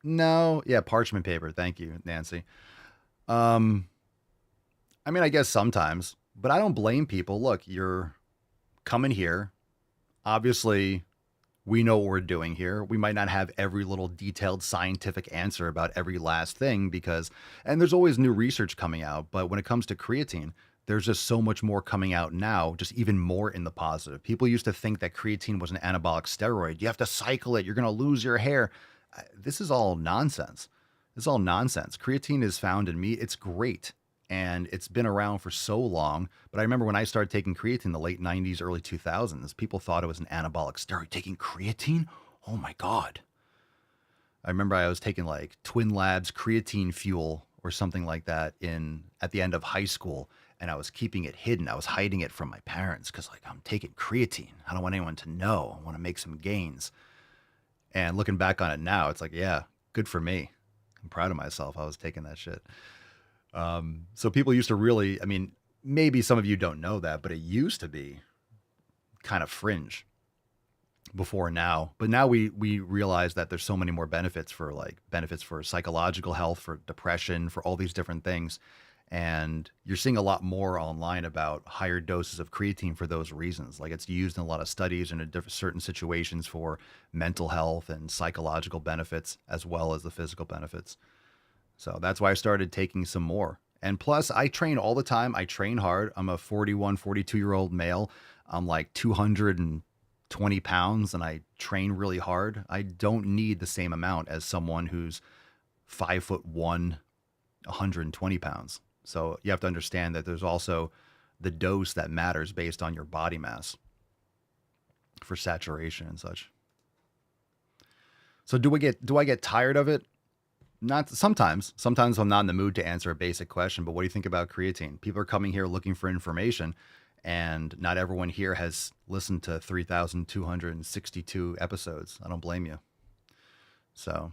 No. Yeah, parchment paper. Thank you, Nancy. I mean, I guess sometimes, but I don't blame people. Look, you're coming here Obviously, we know what we're doing here. We might not have every little detailed scientific answer about every last thing and there's always new research coming out. But when it comes to creatine, there's just so much more coming out now, just even more in the positive. People used to think that creatine was an anabolic steroid. You have to cycle it. You're going to lose your hair. This is all nonsense. This is all nonsense. Creatine is found in meat. It's great. And it's been around for so long. But I remember when I started taking creatine in the late 90s, early 2000s, people thought it was an anabolic steroid. Taking creatine? Oh my God. I remember I was taking like Twin Labs creatine fuel or something like that at the end of high school. And I was keeping it hidden. I was hiding it from my parents because like I'm taking creatine. I don't want anyone to know. I want to make some gains. And looking back on it now, it's like, yeah, good for me. I'm proud of myself. I was taking that shit. So people used to really, I mean, maybe some of you don't know that, but it used to be kind of fringe before now. But now we realize that there's so many more benefits for psychological health, for depression, for all these different things. And you're seeing a lot more online about higher doses of creatine for those reasons. Like it's used in a lot of studies and in certain situations for mental health and psychological benefits, as well as the physical benefits. So that's why I started taking some more. And plus, I train all the time. I train hard. I'm a 41, 42-year-old male. I'm like 220 pounds, and I train really hard. I don't need the same amount as someone who's 5'1", 120 pounds. So you have to understand that there's also the dose that matters based on your body mass for saturation and such. So do I get tired of it? Not sometimes. Sometimes I'm not in the mood to answer a basic question, but what do you think about creatine? People are coming here looking for information, and not everyone here has listened to 3,262 episodes. I don't blame you. So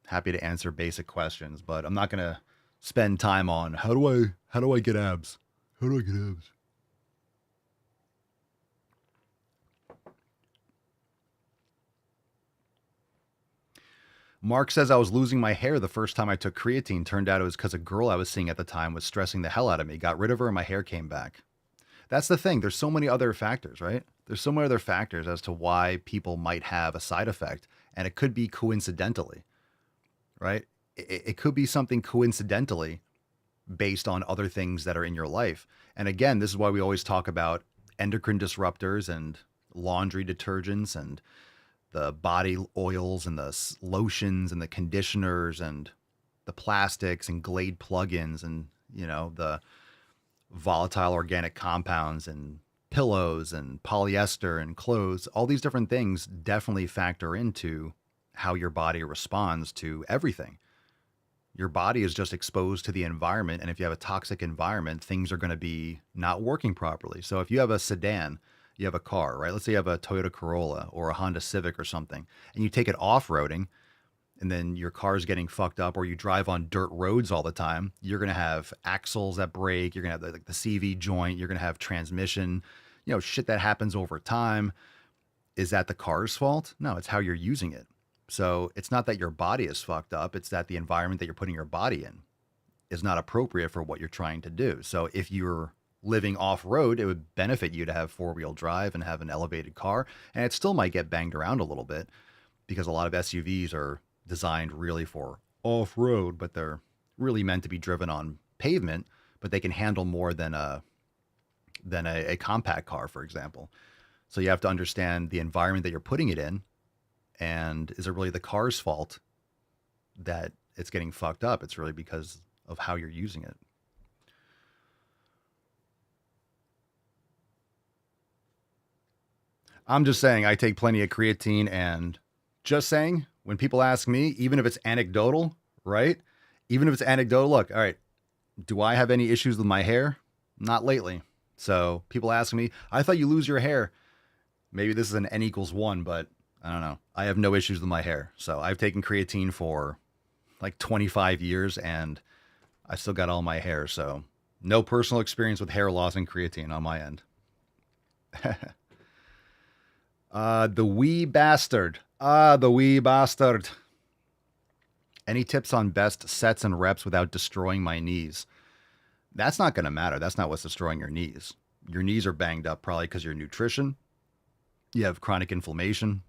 happy to answer basic questions, but I'm not going to spend time on how do I get abs? How do I get abs? Mark says I was losing my hair the first time I took creatine. Turned out it was because a girl I was seeing at the time was stressing the hell out of me. Got rid of her and my hair came back. That's the thing. There's so many other factors, right? There's so many other factors as to why people might have a side effect. And it could be coincidentally, right? It could be something coincidentally based on other things that are in your life. And again, this is why we always talk about endocrine disruptors and laundry detergents and the body oils and the lotions and the conditioners and the plastics and Glade plugins and, the volatile organic compounds and pillows and polyester and clothes. All these different things definitely factor into how your body responds to everything. Your body is just exposed to the environment. And if you have a toxic environment, things are going to be not working properly. So if you have a sedan, you have a car, right? Let's say you have a Toyota Corolla or a Honda Civic or something, and you take it off-roading, and then your car is getting fucked up, or you drive on dirt roads all the time, you're going to have axles that break, you're going to have the CV joint, you're going to have transmission, shit that happens over time. Is that the car's fault? No, it's how you're using it. So it's not that your body is fucked up, it's that the environment that you're putting your body in is not appropriate for what you're trying to do. So if you're living off-road, it would benefit you to have four-wheel drive and have an elevated car. And it still might get banged around a little bit because a lot of SUVs are designed really for off-road, but they're really meant to be driven on pavement, but they can handle more than a compact car, for example. So you have to understand the environment that you're putting it in. And is it really the car's fault that it's getting fucked up? It's really because of how you're using it. I'm just saying I take plenty of creatine, and just saying, when people ask me, even if it's anecdotal, right? Even if it's anecdotal, look, all right, do I have any issues with my hair? Not lately. So people ask me, I thought you lose your hair. Maybe this is an N equals 1, but I don't know. I have no issues with my hair. So I've taken creatine for like 25 years and I still got all my hair. So no personal experience with hair loss and creatine on my end. The wee bastard. The wee bastard. Any tips on best sets and reps without destroying my knees? That's not going to matter. That's not what's destroying your knees. Your knees are banged up probably because of your nutrition. You have chronic inflammation,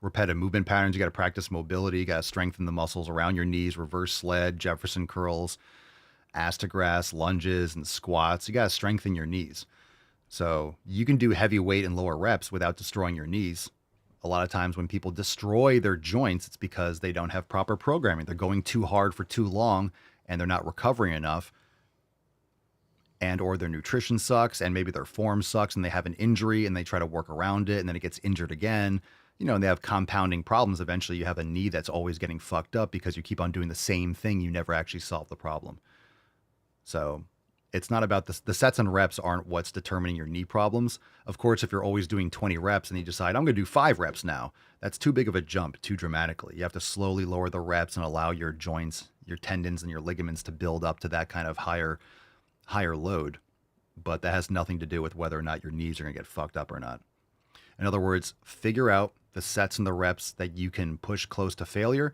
repetitive movement patterns. You got to practice mobility. You got to strengthen the muscles around your knees, reverse sled, Jefferson curls, astagraphs, lunges, and squats. You got to strengthen your knees. So you can do heavy weight and lower reps without destroying your knees. A lot of times when people destroy their joints, it's because they don't have proper programming. They're going too hard for too long and they're not recovering enough. And or their nutrition sucks and maybe their form sucks and they have an injury and they try to work around it and then it gets injured again. You know, and they have compounding problems. Eventually you have a knee that's always getting fucked up because you keep on doing the same thing. You never actually solve the problem. So it's not about the sets and reps aren't what's determining your knee problems. Of course, if you're always doing 20 reps and you decide, I'm going to do 5 reps now, that's too big of a jump too dramatically. You have to slowly lower the reps and allow your joints, your tendons and your ligaments to build up to that kind of higher load. But that has nothing to do with whether or not your knees are going to get fucked up or not. In other words, figure out the sets and the reps that you can push close to failure,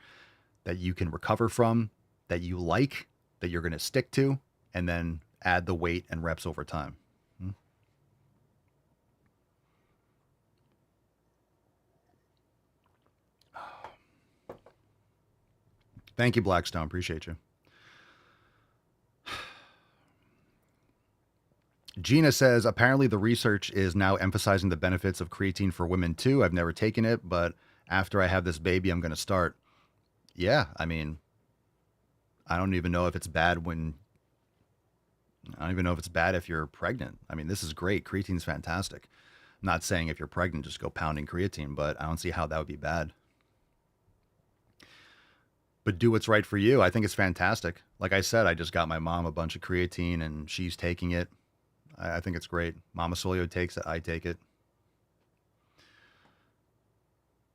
that you can recover from, that you like, that you're going to stick to, and then add the weight and reps over time. Thank you, Blackstone. Appreciate you. Gina says, apparently the research is now emphasizing the benefits of creatine for women too. I've never taken it, but after I have this baby, I'm going to start. Yeah, I mean, I don't even know if it's bad if you're pregnant. I mean, this is great. Creatine's fantastic. I'm not saying if you're pregnant, just go pounding creatine, but I don't see how that would be bad. But do what's right for you. I think it's fantastic. Like I said, I just got my mom a bunch of creatine and she's taking it. I think it's great. Mama Solio takes it. I take it.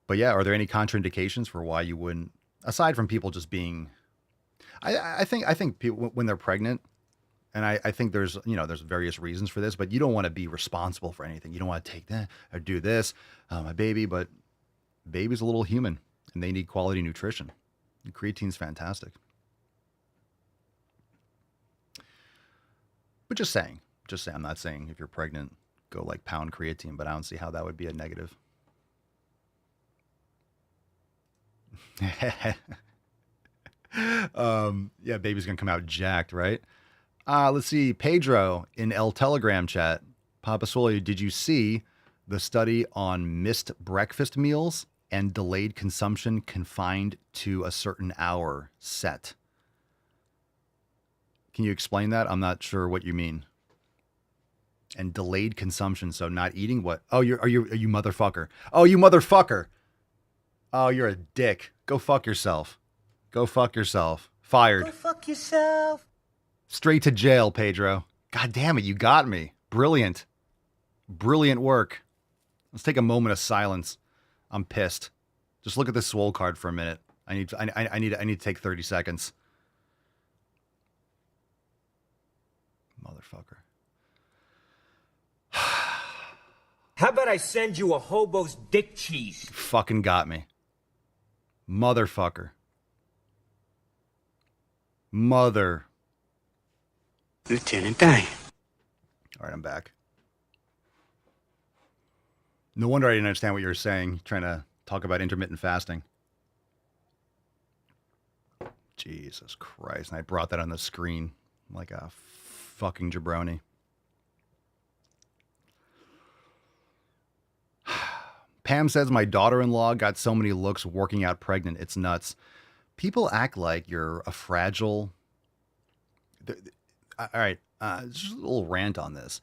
But yeah, are there any contraindications for why you wouldn't, aside from people just being, I think people, when they're pregnant, and I think there's various reasons for this, but you don't want to be responsible for anything. You don't want to take that or do this, my baby, but baby's a little human and they need quality nutrition. And creatine's fantastic. But just saying, I'm not saying if you're pregnant, go like pound creatine, but I don't see how that would be a negative. Yeah, baby's gonna come out jacked, right? Let's see. Pedro in El Telegram chat. Papa Swole, did you see the study on missed breakfast meals and delayed consumption confined to a certain hour set? Can you explain that? I'm not sure what you mean. And delayed consumption, so not eating what? Oh, are you motherfucker. Oh, you motherfucker. Oh, you're a dick. Go fuck yourself. Go fuck yourself. Fired. Go fuck yourself. Straight to jail, Pedro. God damn it, you got me. Brilliant. Brilliant work. Let's take a moment of silence. I'm pissed. Just look at this Swole card for a minute. I need to take 30 seconds. Motherfucker. How about I send you a hobo's dick cheese? Fucking got me. Motherfucker. Mother. Lieutenant Dan. All right, I'm back. No wonder I didn't understand what you were saying, trying to talk about intermittent fasting. Jesus Christ. And I brought that on the screen like a fucking jabroni. Pam says, my daughter-in-law got so many looks working out pregnant. It's nuts. People act like you're a fragile... All right, just a little rant on this.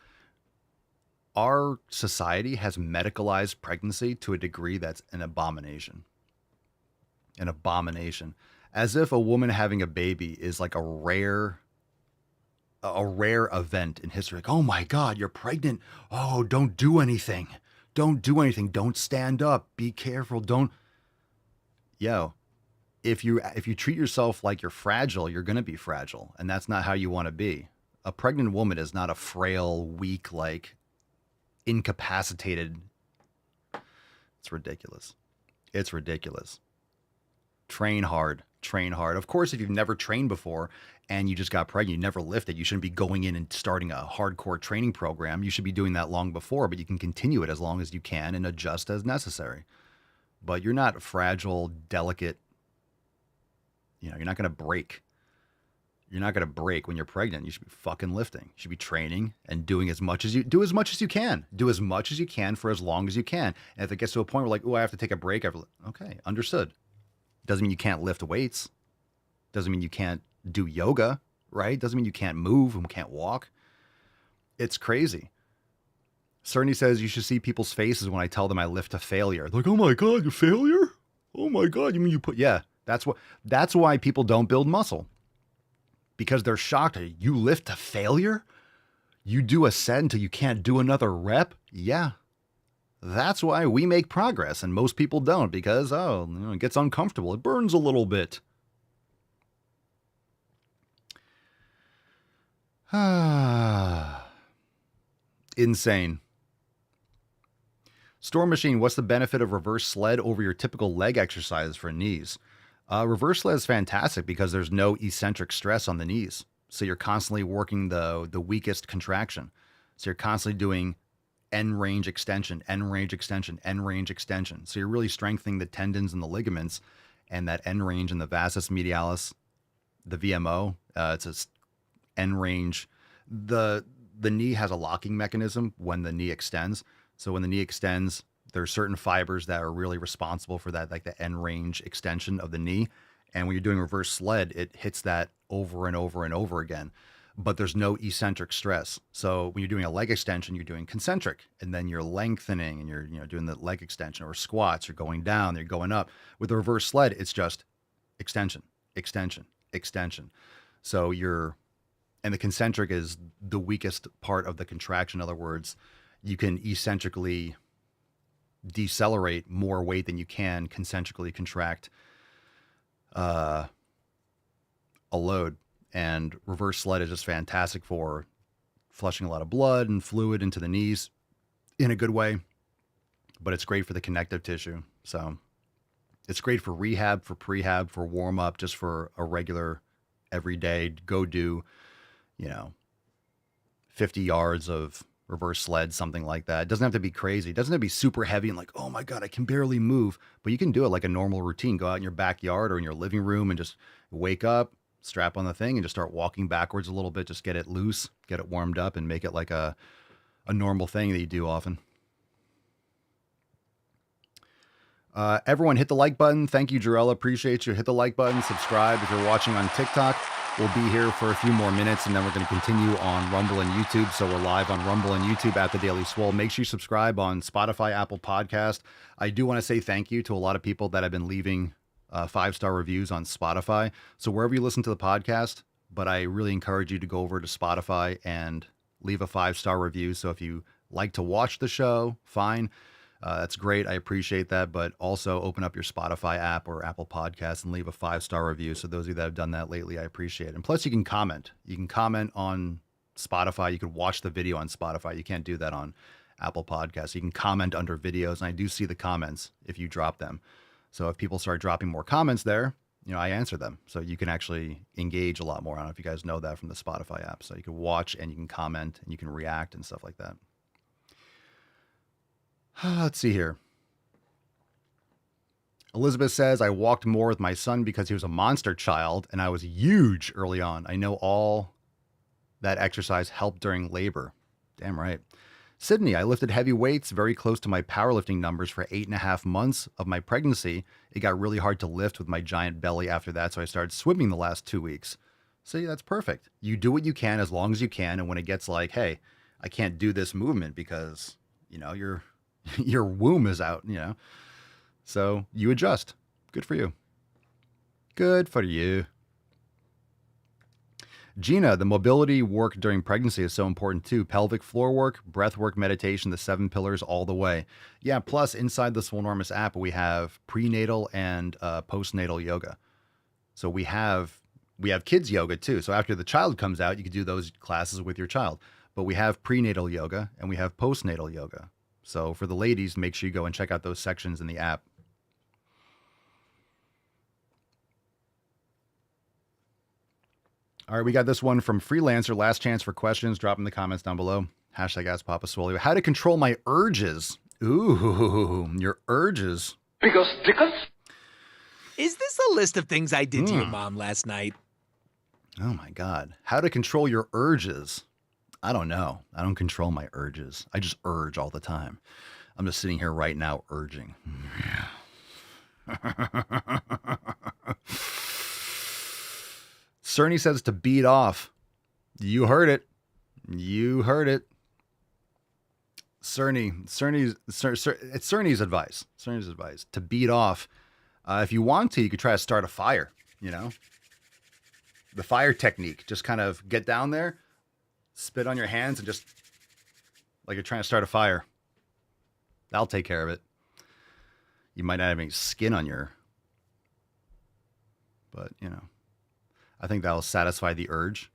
Our society has medicalized pregnancy to a degree that's an abomination. An abomination. As if a woman having a baby is like a rare event in history. Like, oh my God, you're pregnant. Oh, don't do anything. Don't do anything. Don't stand up. Be careful. Don't. Yo, if you treat yourself like you're fragile, you're going to be fragile. And that's not how you want to be. A pregnant woman is not a frail, weak, like incapacitated. It's ridiculous. It's ridiculous. Train hard. train hard. Of course, if you've never trained before and you just got pregnant, you never lifted, you shouldn't be going in and starting a hardcore training program. You should be doing that long before, but you can continue it as long as you can and adjust as necessary. But you're not fragile, delicate. You're not going to break. You're not going to break when you're pregnant. You should be fucking lifting. You should be training and doing as much as you can. Do as much as you can for as long as you can. And if it gets to a point where like, oh, I have to take a break. Okay, understood. Doesn't mean you can't lift weights. Doesn't mean you can't do yoga, right? Doesn't mean you can't move and can't walk. It's crazy. Cerny says you should see people's faces when I tell them I lift to failure. They're like, oh my God, you failure? Oh my God, you mean you put, yeah. That's why people don't build muscle. Because they're shocked. You lift to failure? You do a set until you can't do another rep? Yeah. That's why we make progress and most people don't, because, it gets uncomfortable. It burns a little bit. Insane. Storm Machine, what's the benefit of reverse sled over your typical leg exercises for knees? Reverse sled is fantastic because there's no eccentric stress on the knees. So you're constantly working the weakest contraction. So you're constantly doing end range extension, end range extension, end range extension. So you're really strengthening the tendons and the ligaments and that end range in the vastus medialis, the VMO. It's a end range. The knee has a locking mechanism when the knee extends. So when the knee extends, there are certain fibers that are really responsible for that, like the end range extension of the knee. And when you're doing reverse sled, it hits that over and over and over again. But there's no eccentric stress. So when you're doing a leg extension, you're doing concentric, and then you're lengthening and you're doing the leg extension, or squats, you're going down, you're going up. With the reverse sled, it's just extension, extension, extension. So and the concentric is the weakest part of the contraction. In other words, you can eccentrically decelerate more weight than you can concentrically contract a load. And reverse sled is just fantastic for flushing a lot of blood and fluid into the knees in a good way, but it's great for the connective tissue. So it's great for rehab, for prehab, for warm up, just for a regular everyday go do, 50 yards of reverse sled, something like that. It doesn't have to be crazy. It doesn't have to be super heavy and like, oh my God, I can barely move, but you can do it like a normal routine. Go out in your backyard or in your living room and just wake up, strap on the thing and just start walking backwards a little bit. Just get it loose, get it warmed up, and make it like a normal thing that you do often. Everyone hit the like button. Thank you, Jarella. Appreciate you. Hit the like button, subscribe. If you're watching on TikTok, we'll be here for a few more minutes and then we're going to continue on Rumble and YouTube. So we're live on Rumble and YouTube at The Daily Swole. Make sure you subscribe on Spotify, Apple Podcast. I do want to say thank you to a lot of people that have been leaving 5-star reviews on Spotify. So wherever you listen to the podcast, but I really encourage you to go over to Spotify and leave a 5-star review. So if you like to watch the show, fine. That's great. I appreciate that. But also open up your Spotify app or Apple Podcasts and leave a 5-star review. So those of you that have done that lately, I appreciate it. And plus you can comment. You can comment on Spotify. You can watch the video on Spotify. You can't do that on Apple Podcasts. You can comment under videos. And I do see the comments if you drop them. So if people start dropping more comments there, I answer them. So you can actually engage a lot more. I don't know if you guys know that from the Spotify app. So you can watch and you can comment and you can react and stuff like that. Let's see here. Elizabeth says, I walked more with my son because he was a monster child and I was huge early on. I know all that exercise helped during labor. Damn right. Sydney, I lifted heavy weights very close to my powerlifting numbers for 8.5 months of my pregnancy. It got really hard to lift with my giant belly after that, so I started swimming the last 2 weeks. See, that's perfect. You do what you can as long as you can, and when it gets like, hey, I can't do this movement because, your womb is out, So you adjust. Good for you. Good for you. Gina, the mobility work during pregnancy is so important too. Pelvic floor work, breath work, meditation, the 7 pillars all the way. Yeah, plus inside the Swolenormous app, we have prenatal and postnatal yoga. So we have kids yoga too. So after the child comes out, you can do those classes with your child. But we have prenatal yoga and we have postnatal yoga. So for the ladies, make sure you go and check out those sections in the app. All right, we got this one from Freelancer. Last chance for questions. Drop in the comments down below. Hashtag Ask Papa Swole. How to control my urges. Ooh, your urges. Because. Is this a list of things I did to your mom last night? Oh my God. How to control your urges. I don't know. I don't control my urges. I just urge all the time. I'm just sitting here right now urging. Cerny says to beat off. You heard it. You heard it. It's Cerny's advice. Cerny's advice to beat off. If you want to, you could try to start a fire, you know? The fire technique. Just kind of get down there, spit on your hands, and just like you're trying to start a fire. That'll take care of it. You might not have any skin on your... But, you know, I think that'll satisfy the urge.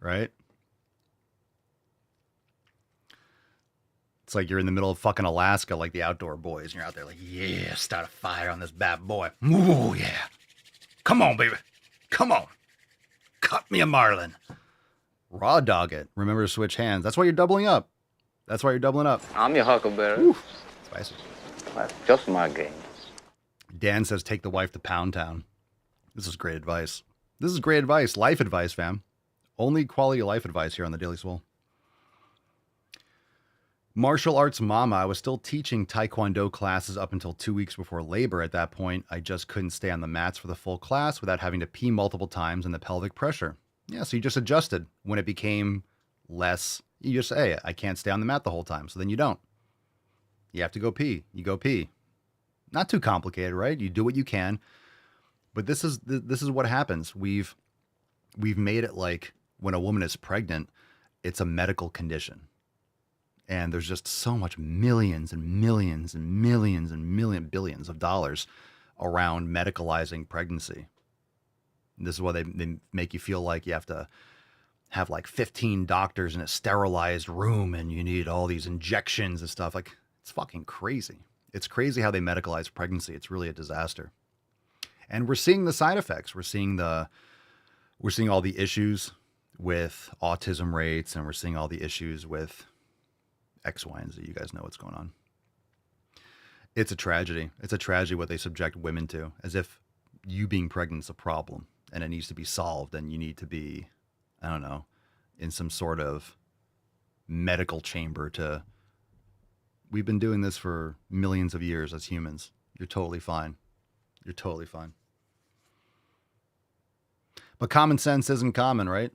Right? It's like you're in the middle of fucking Alaska like the Outdoor Boys, and you're out there like, yeah, start a fire on this bad boy. Ooh, yeah. Come on, baby. Come on. Cut me a marlin. Raw dog it. Remember to switch hands. That's why you're doubling up. That's why you're doubling up. I'm your huckleberry. Ooh, spicy. That's just my game. Dan says take the wife to Pound Town. This is great advice. This is great advice. Life advice, fam. Only quality life advice here on the Daily Swole. Martial arts mama. I was still teaching Taekwondo classes up until 2 weeks before labor. At that point, I just couldn't stay on the mats for the full class without having to pee multiple times and the pelvic pressure. Yeah, so you just adjusted. When it became less, you just say, hey, I can't stay on the mat the whole time. So then you don't. You have to go pee. You go pee. Not too complicated, right? You do what you can. But this is what happens. We've made it like when a woman is pregnant, it's a medical condition. And there's just so much millions and millions and millions and billions of dollars around medicalizing pregnancy. And this is why they make you feel like you have to have like 15 doctors in a sterilized room and you need all these injections and stuff. Like, it's fucking crazy. It's crazy how they medicalize pregnancy. It's really a disaster. And we're seeing the side effects. We're seeing all the issues with autism rates, and we're seeing all the issues with X, Y, and Z. You guys know what's going on. It's a tragedy. It's a tragedy what they subject women to, as if you being pregnant is a problem and it needs to be solved and you need to be, I don't know, in some sort of medical chamber to... We've been doing this for millions of years as humans. You're totally fine. You're totally fine. But common sense isn't common, right?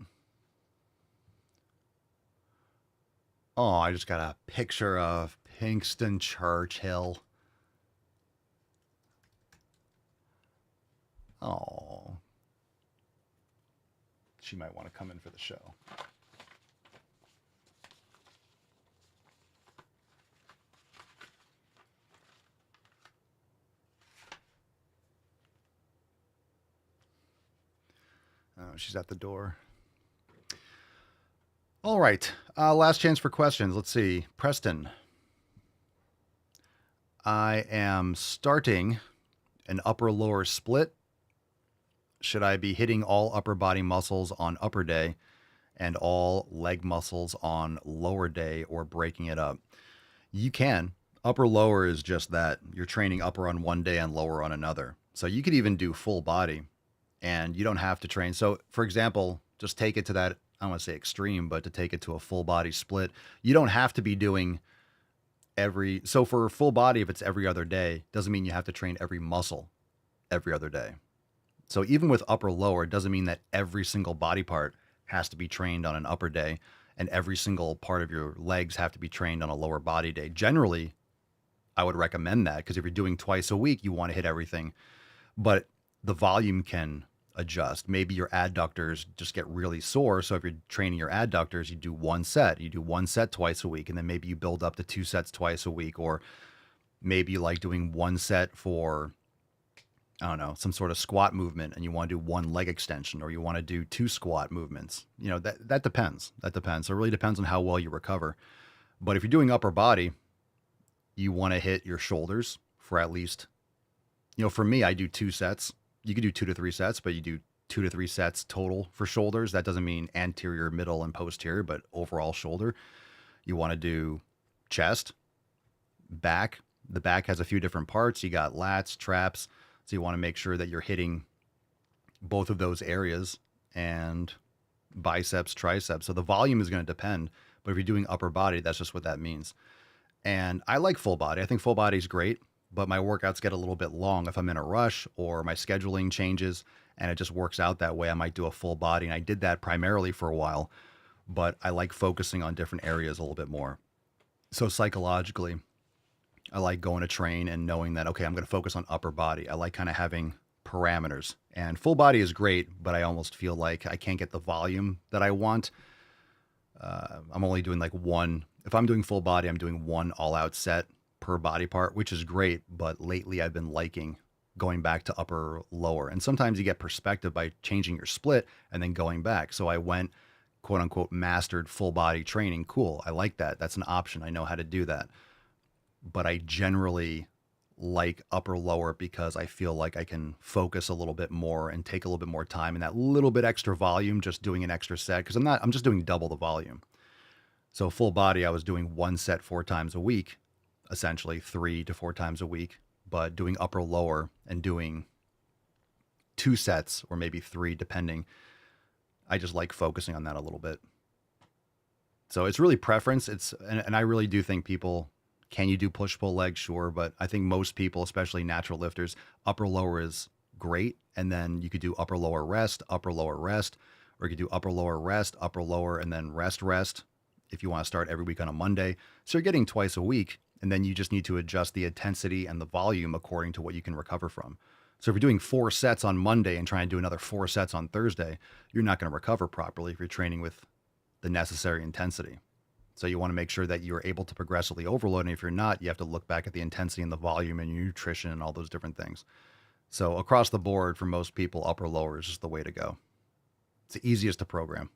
Oh, I just got a picture of Pinkston Churchill. Oh. She might want to come in for the show. Oh, she's at the door. All right. Last chance for questions. Let's see. Preston. I am starting an upper-lower split. Should I be hitting all upper body muscles on upper day and all leg muscles on lower day, or breaking it up? You can. Upper-lower is just that. You're training upper on one day and lower on another. So you could even do full body. And you don't have to train. So, for example, just take it to that, I don't want to say extreme, but to take it to a full body split, you don't have to be doing so for full body, if it's every other day, doesn't mean you have to train every muscle every other day. So even with upper lower, it doesn't mean that every single body part has to be trained on an upper day and every single part of your legs have to be trained on a lower body day. Generally, I would recommend that, because if you're doing twice a week, you want to hit everything. But the volume can adjust. Maybe your adductors just get really sore. So if you're training your adductors, you do one set. You do one set twice a week, and then maybe you build up to 2 sets twice a week. Or maybe you like doing one set for, I don't know, some sort of squat movement, and you want to do one leg extension, or you want to do 2 squat movements. You know, that depends. That depends. So it really depends on how well you recover. But if you're doing upper body, you want to hit your shoulders for at least For me, I do 2 sets. You could do 2 to 3 sets, but you do 2 to 3 sets total for shoulders. That doesn't mean anterior, middle, and posterior, but overall shoulder. You want to do chest, back. The back has a few different parts. You got lats, traps. So you want to make sure that you're hitting both of those areas, and biceps, triceps. So the volume is going to depend. But if you're doing upper body, that's just what that means. And I like full body. I think full body is great, but my workouts get a little bit long if I'm in a rush or my scheduling changes and it just works out that way. I might do a full body. And I did that primarily for a while, but I like focusing on different areas a little bit more. So psychologically, I like going to train and knowing that, okay, I'm going to focus on upper body. I like kind of having parameters, and full body is great, but I almost feel like I can't get the volume that I want. I'm only doing like one. If I'm doing full body, I'm doing one all out set per body part, which is great. But lately I've been liking going back to upper lower. And sometimes you get perspective by changing your split and then going back. So I went, quote unquote, mastered full body training. Cool. I like that. That's an option. I know how to do that. But I generally like upper lower because I feel like I can focus a little bit more and take a little bit more time and that little bit extra volume, just doing an extra set. Cause I'm just doing double the volume. So full body, I was doing 1 set 4 times a week, essentially 3 to 4 times a week, but doing upper lower and doing 2 sets or maybe 3, depending. I just like focusing on that a little bit. So it's really preference. And I really do think people, can you do push-pull legs? Sure. But I think most people, especially natural lifters, upper lower is great. And then you could do upper lower rest, or you could do upper lower rest, upper lower, and then rest, if you want to start every week on a Monday. So you're getting twice a week, and then you just need to adjust the intensity and the volume according to what you can recover from. So if you're doing 4 sets on Monday and trying to do another 4 sets on Thursday, you're not going to recover properly if you're training with the necessary intensity. So you want to make sure that you're able to progressively overload. And if you're not, you have to look back at the intensity and the volume and your nutrition and all those different things. So across the board, for most people, upper lower is just the way to go. It's the easiest to program.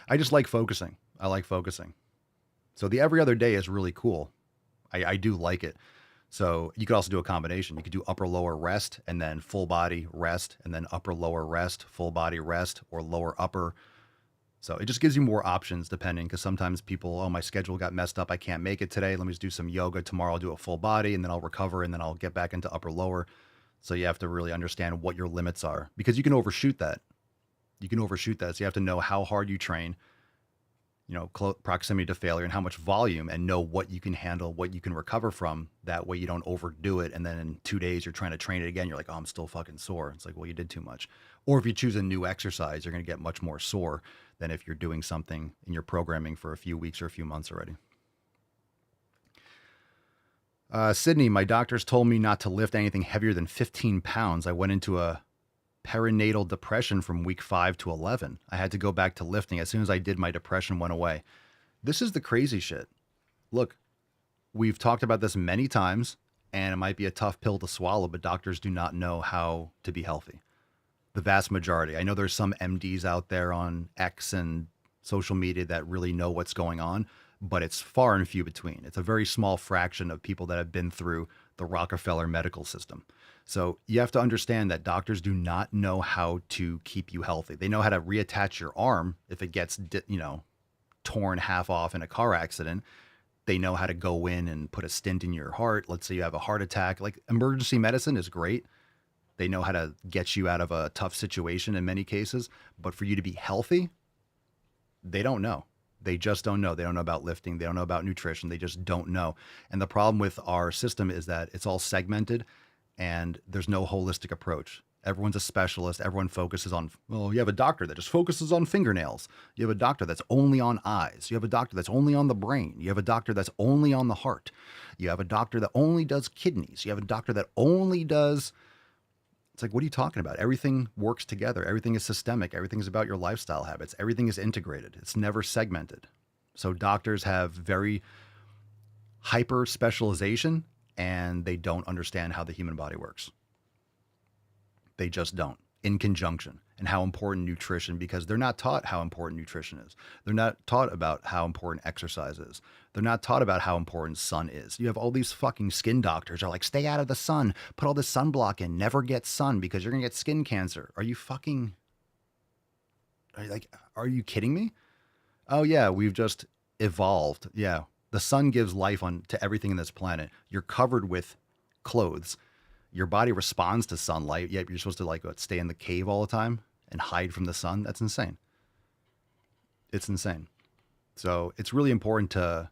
I just like focusing. I like focusing. So the every other day is really cool. I do like it. So you could also do a combination. You could do upper lower rest and then full body rest and then upper lower rest, full body rest, or lower upper. So it just gives you more options depending, because sometimes people, oh, my schedule got messed up. I can't make it today. Let me just do some yoga. Tomorrow I'll do a full body and then I'll recover and then I'll get back into upper lower. So you have to really understand what your limits are, because you can overshoot that. So you have to know how hard you train, proximity to failure and how much volume, and know what you can handle, what you can recover from. That way you don't overdo it. And then in 2 days you're trying to train it again. You're like, oh, I'm still fucking sore. It's like, well, you did too much. Or if you choose a new exercise, you're going to get much more sore than if you're doing something and you're programming for a few weeks or a few months already. Sydney, my doctors told me not to lift anything heavier than 15 pounds. I went into a perinatal depression from week 5 to 11. I had to go back to lifting. As soon as I did, my depression went away. This is the crazy shit. Look, we've talked about this many times, and it might be a tough pill to swallow, but doctors do not know how to be healthy. The vast majority. I know there's some MDs out there on X and social media that really know what's going on, but it's far and few between. It's a very small fraction of people that have been through the Rockefeller medical system. So you have to understand that doctors do not know how to keep you healthy. They know how to reattach your arm if it gets, torn half off in a car accident. They know how to go in and put a stent in your heart. Let's say you have a heart attack. Like, emergency medicine is great. They know how to get you out of a tough situation in many cases. But for you to be healthy, they don't know. They just don't know. They don't know about lifting. They don't know about nutrition. They just don't know. And the problem with our system is that it's all segmented and there's no holistic approach. Everyone's a specialist. Everyone focuses on, well, you have a doctor that just focuses on fingernails. You have a doctor that's only on eyes. You have a doctor that's only on the brain. You have a doctor that's only on the heart. You have a doctor that only does kidneys. You have a doctor that only does... It's like, what are you talking about? Everything works together. Everything is systemic. Everything is about your lifestyle habits. Everything is integrated. It's never segmented. So doctors have very hyper specialization and they don't understand how the human body works. They just don't, in conjunction. and how important nutrition, because they're not taught how important nutrition is. They're not taught about how important exercise is. They're not taught about how important sun is. You have all these fucking skin doctors are like, stay out of the sun, put all this sunblock in, never get sun because you're going to get skin cancer. Are you kidding me? Oh yeah, we've just evolved. Yeah. The sun gives life to everything in this planet. You're covered with clothes. Your body responds to sunlight, yet you're supposed to stay in the cave all the time and hide from the sun. That's insane. It's insane. So it's really important to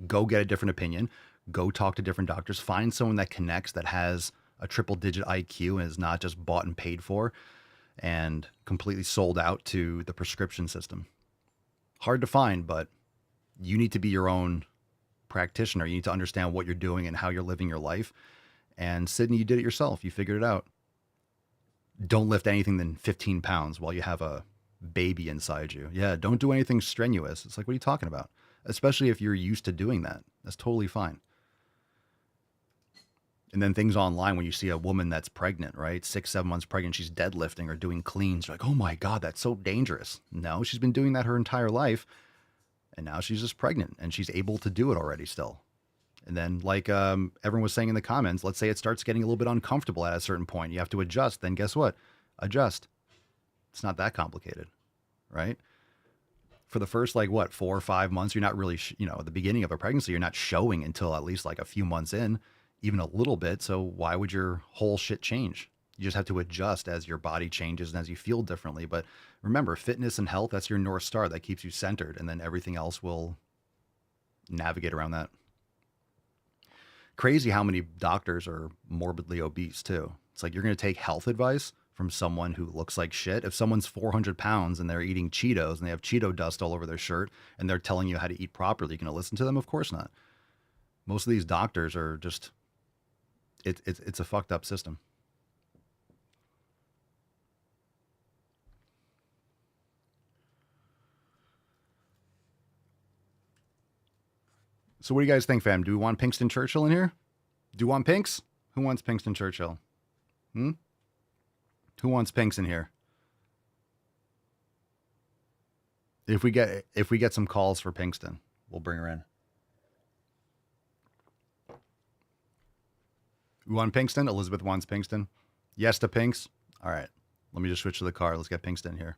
go get a different opinion, go talk to different doctors, find someone that connects, that has a triple digit IQ and is not just bought and paid for and completely sold out to the prescription system. Hard to find, but you need to be your own practitioner. You need to understand what you're doing and how you're living your life. And Sydney, you did it yourself. You figured it out. Don't lift anything than 15 pounds while you have a baby inside you. Yeah, don't do anything strenuous. It's like, what are you talking about? Especially if you're used to doing that. That's totally fine. And then things online when you see a woman that's pregnant, right? 6-7 months pregnant, she's deadlifting or doing cleans. You're like, oh my God, that's so dangerous. No, she's been doing that her entire life. And now she's just pregnant and she's able to do it already still. And then like everyone was saying in the comments, let's say it starts getting a little bit uncomfortable at a certain point. You have to adjust. Then guess what? Adjust. It's not that complicated, right? For the first 4 or 5 months, you're not really, at the beginning of a pregnancy, you're not showing until at least a few months in, even a little bit. So why would your whole shit change? You just have to adjust as your body changes and as you feel differently. But remember, fitness and health, that's your North Star. That keeps you centered. And then everything else will navigate around that. Crazy how many doctors are morbidly obese too. It's like you're going to take health advice from someone who looks like shit. If someone's 400 pounds and they're eating Cheetos and they have Cheeto dust all over their shirt and they're telling you how to eat properly, you going to listen to them? Of course not. Most of these doctors are just, it's a fucked up system. So what do you guys think, fam? Do we want Pinkston Churchill in here? Do you want Pinks? Who wants Pinkston Churchill? Who wants Pinks in here? If we get some calls for Pinkston, we'll bring her in. We want Pinkston? Elizabeth wants Pinkston. Yes to Pinks? All right. Let me just switch to the car. Let's get Pinkston here.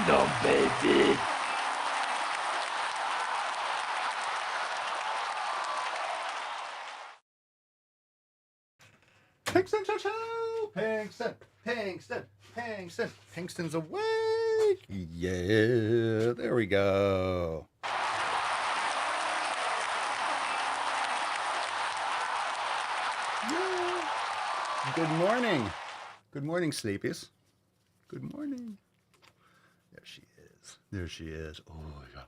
Hello, baby. Pinkston, Pinkston, Pinkston, Pinkston. Pinkston's awake. Yeah, there we go. Yeah. Good morning. Good morning, sleepies. Good morning. There she is. There she is. Oh, my God.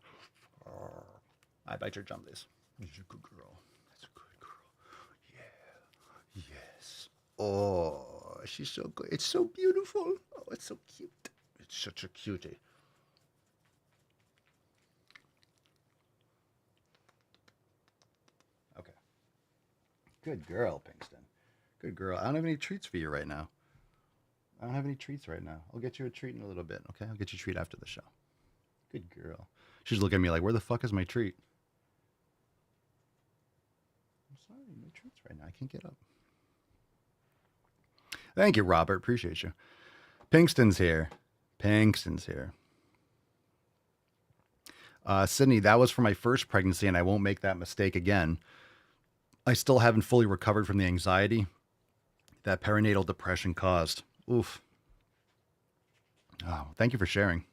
Oh. I bite your jumblies. She's a good girl. That's a good girl. Yeah. Yes. Oh, she's so good. It's so beautiful. Oh, it's so cute. It's such a cutie. Okay. Good girl, Pinkston. Good girl. I don't have any treats for you right now. I don't have any treats right now. I'll get you a treat in a little bit, okay? I'll get you a treat after the show. Good girl. She's looking at me like, where the fuck is my treat? I'm sorry, no treats right now. I can't get up. Thank you, Robert. Appreciate you. Pinkston's here. Pinkston's here. Sydney, that was for my first pregnancy, and I won't make that mistake again. I still haven't fully recovered from the anxiety that perinatal depression caused. Oof. Oh, thank you for sharing.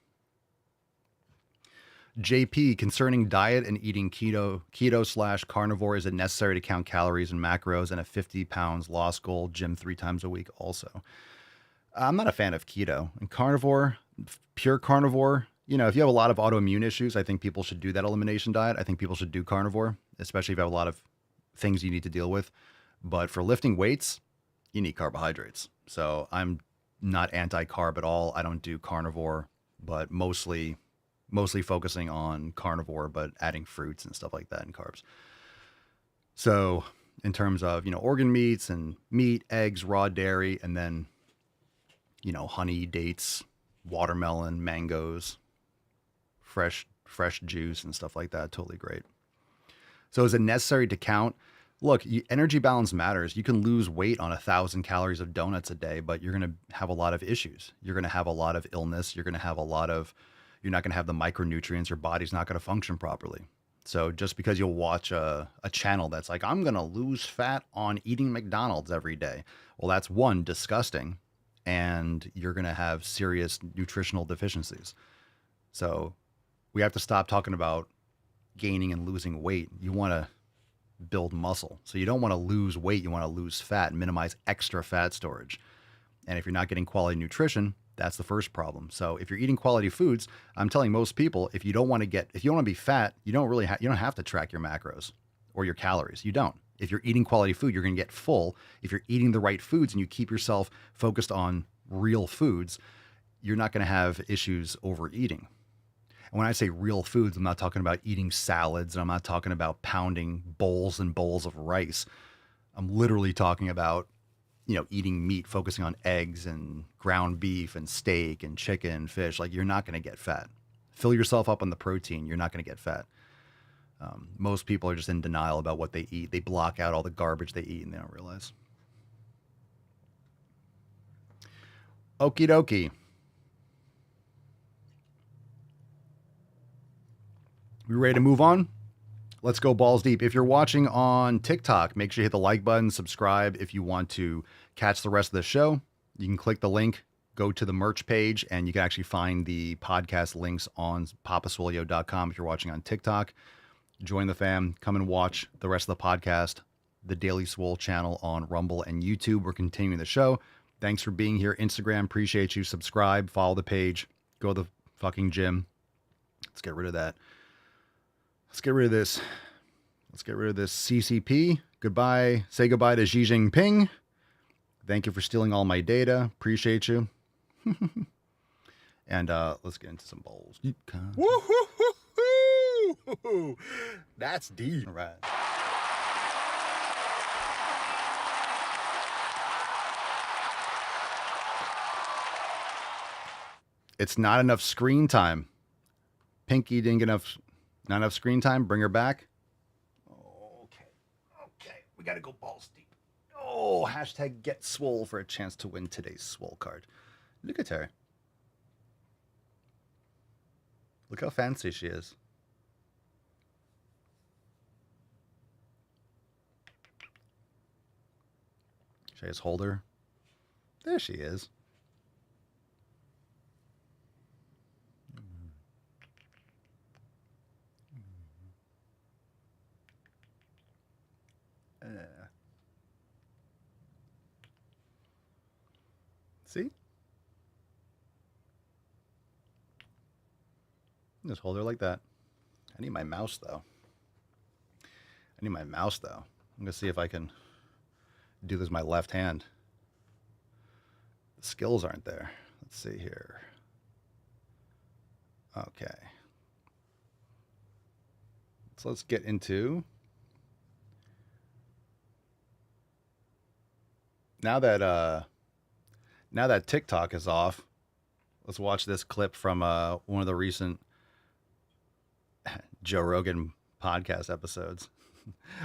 JP, concerning diet and eating keto/carnivore, is it necessary to count calories and macros and a 50 pounds loss goal, gym 3 times a week also? I'm not a fan of keto. And carnivore, pure carnivore, if you have a lot of autoimmune issues, I think people should do that elimination diet. I think people should do carnivore, especially if you have a lot of things you need to deal with. But for lifting weights, you need carbohydrates. So I'm not anti-carb at all. I don't do carnivore, but mostly mostly focusing on carnivore, but adding fruits and stuff like that and carbs. So in terms of, organ meats and meat, eggs, raw dairy, and then, honey, dates, watermelon, mangoes, fresh juice and stuff like that. Totally great. So is it necessary to count? Look, energy balance matters. You can lose weight on 1,000 calories of donuts a day, but you're going to have a lot of issues. You're going to have a lot of illness. You're not going to have the micronutrients. Your body's not going to function properly. So just because you'll watch a channel that's like, I'm going to lose fat on eating McDonald's every day. Well, that's one, disgusting. And you're going to have serious nutritional deficiencies. So we have to stop talking about gaining and losing weight. You want to build muscle. So you don't want to lose weight. You want to lose fat, minimize extra fat storage. And if you're not getting quality nutrition, that's the first problem. So if you're eating quality foods, I'm telling most people, if you want to be fat, you don't have to track your macros or your calories. You don't. If you're eating quality food, you're going to get full. If you're eating the right foods and you keep yourself focused on real foods, you're not going to have issues overeating. And when I say real foods, I'm not talking about eating salads, and I'm not talking about pounding bowls and bowls of rice. I'm literally talking about, eating meat, focusing on eggs and ground beef and steak and chicken and fish. Like, you're not going to get fat. Fill yourself up on the protein. You're not going to get fat. Most people are just in denial about what they eat. They block out all the garbage they eat and they don't realize. Okie dokie. We ready to move on? Let's go balls deep. If you're watching on TikTok, make sure you hit the like button, subscribe. If you want to catch the rest of the show, you can click the link, go to the merch page, and you can actually find the podcast links on papaswolio.com if you're watching on TikTok. Join the fam. Come and watch the rest of the podcast, the Daily Swole channel on Rumble and YouTube. We're continuing the show. Thanks for being here. Instagram, appreciate you. Subscribe, follow the page, go to the fucking gym. Let's get rid of that. Let's get rid of this. Let's get rid of this CCP. Goodbye. Say goodbye to Xi Jinping. Thank you for stealing all my data. Appreciate you. And let's get into some bowls. Woo-hoo-hoo-hoo! That's deep. All right. It's not enough screen time. Pinky didn't get not enough screen time. Bring her back. Okay. We got to go balls deep. Oh, hashtag get swole for a chance to win today's swole card. Look at her. Look how fancy she is. Should I just hold her? There she is. See? Just hold her like that. I need my mouse, though. I'm going to see if I can do this with my left hand. The skills aren't there. Let's see here. Okay. So let's get into... Now that TikTok is off, let's watch this clip from one of the recent Joe Rogan podcast episodes.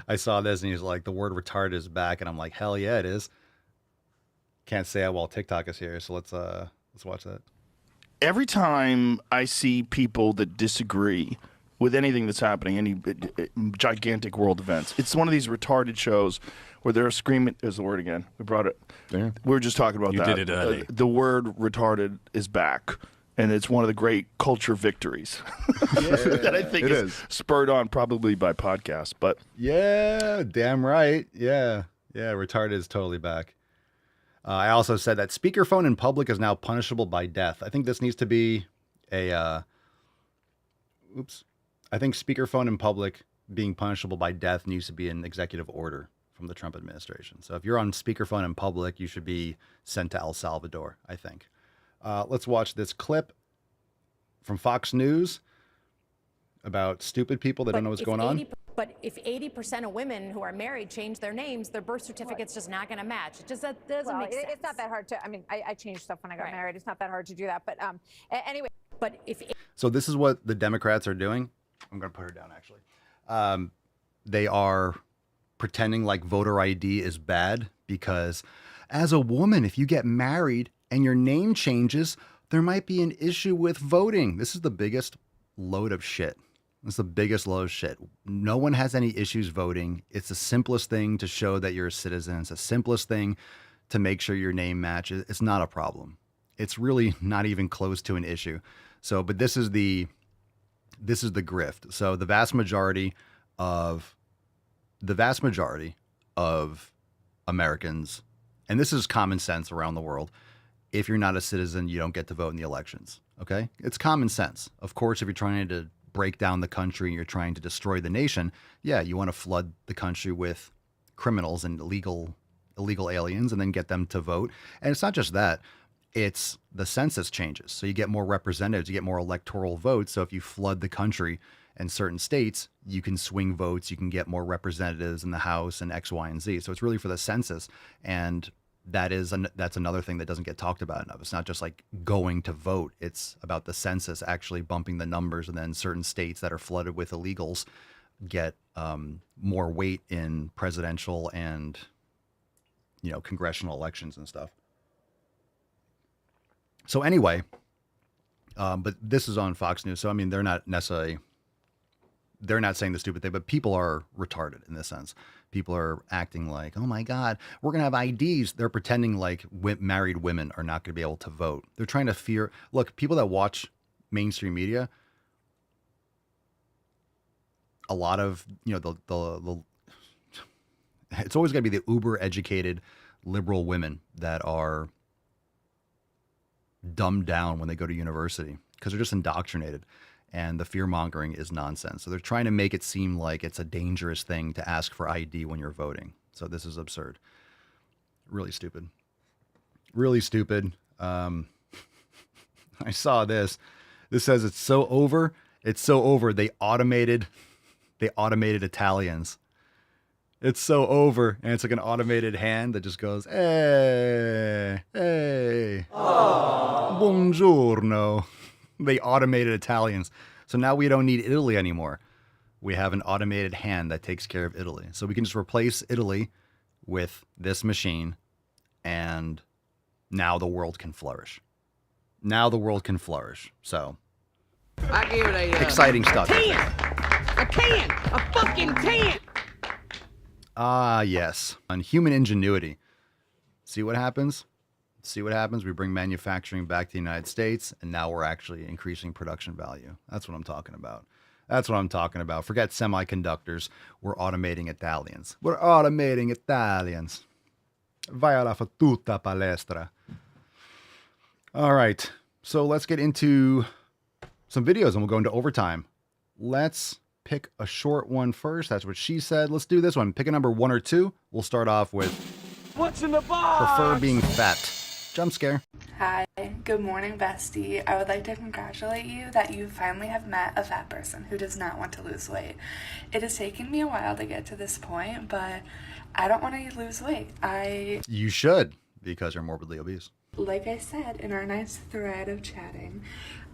I saw this and he's like, the word retarded is back, and I'm like, hell yeah, it is. Can't say it while TikTok is here, so let's watch that. Every time I see people that disagree with anything that's happening, any gigantic world events, it's one of these retarded shows where they're screaming. There's the word again. We brought it. Yeah. We were just talking about that. You did it early. The word retarded is back, and it's one of the great culture victories that I think is spurred on probably by podcasts. But yeah, damn right. Yeah, retarded is totally back. I also said that speakerphone in public is now punishable by death. I think this needs to be I think speakerphone in public being punishable by death needs to be an executive order from the Trump administration. So if you're on speakerphone in public, you should be sent to El Salvador, I think. Let's watch this clip from Fox News. about stupid people that don't know what's going on? But if 80% of women who are married change their names, their birth certificate's just not going to match. It just doesn't make sense. It's not that hard to, I mean, I changed stuff when I got married. It's not that hard to do that. But anyway. But if So this is what the Democrats are doing. I'm going to put her down, actually. They are pretending like voter ID is bad because as a woman, if you get married and your name changes, there might be an issue with voting. This is the biggest load of shit. It's the biggest load of shit. No one has any issues voting. It's the simplest thing to show that you're a citizen. It's the simplest thing to make sure your name matches. It's not a problem. It's really not even close to an issue. So, but this is the grift. So the vast majority of Americans, and this is common sense around the world, if you're not a citizen, you don't get to vote in the elections. Okay? It's common sense. Of course, if you're trying to break down the country, you're trying to destroy the nation, yeah, you want to flood the country with criminals and illegal aliens and then get them to vote. And it's not just that. It's the census changes. So you get more representatives, you get more electoral votes. So if you flood the country in certain states, you can swing votes, you can get more representatives in the House and X, Y, and Z. So it's really for the census. And that's another thing that doesn't get talked about enough. It's not just like going to vote. It's about the census actually bumping the numbers, and then certain states that are flooded with illegals get more weight in presidential and congressional elections and stuff. So anyway, but this is on Fox News. So I mean, they're not saying the stupid thing, but people are retarded in this sense. People are acting like, oh my God, we're going to have IDs. They're pretending like married women are not going to be able to vote. They're trying to look, people that watch mainstream media, a lot of, the it's always going to be the uber educated liberal women that are dumbed down when they go to university because they're just indoctrinated. And the fear mongering is nonsense. So they're trying to make it seem like it's a dangerous thing to ask for ID when you're voting. So this is absurd. Really stupid. Really stupid. I saw this. This says it's so over. It's so over. They automated Italians. It's so over. And it's like an automated hand that just goes, hey, hey, buongiorno. They automated Italians. So now we don't need Italy anymore. We have an automated hand that takes care of Italy. So we can just replace Italy with this machine, and now the world can flourish. Now the world can flourish. So I gave it a exciting stuff. 10. A fucking 10. Ah, yes. On human ingenuity. See what happens? See what happens? We bring manufacturing back to the United States, and now we're actually increasing production value. That's what I'm talking about. That's what I'm talking about. Forget semiconductors. We're automating Italians. We're automating Italians. Vai alla fottuta palestra. All right. So let's get into some videos, and we'll go into overtime. Let's pick a short one first. That's what she said. Let's do this one. Pick a number 1 or 2. We'll start off with what's in the box? Prefer being fat. Jump scare. Hi, good morning, bestie. I would like to congratulate you that you finally have met a fat person who does not want to lose weight. It has taken me a while to get to this point, but I don't want to lose weight. You should, because you're morbidly obese. Like I said in our nice thread of chatting,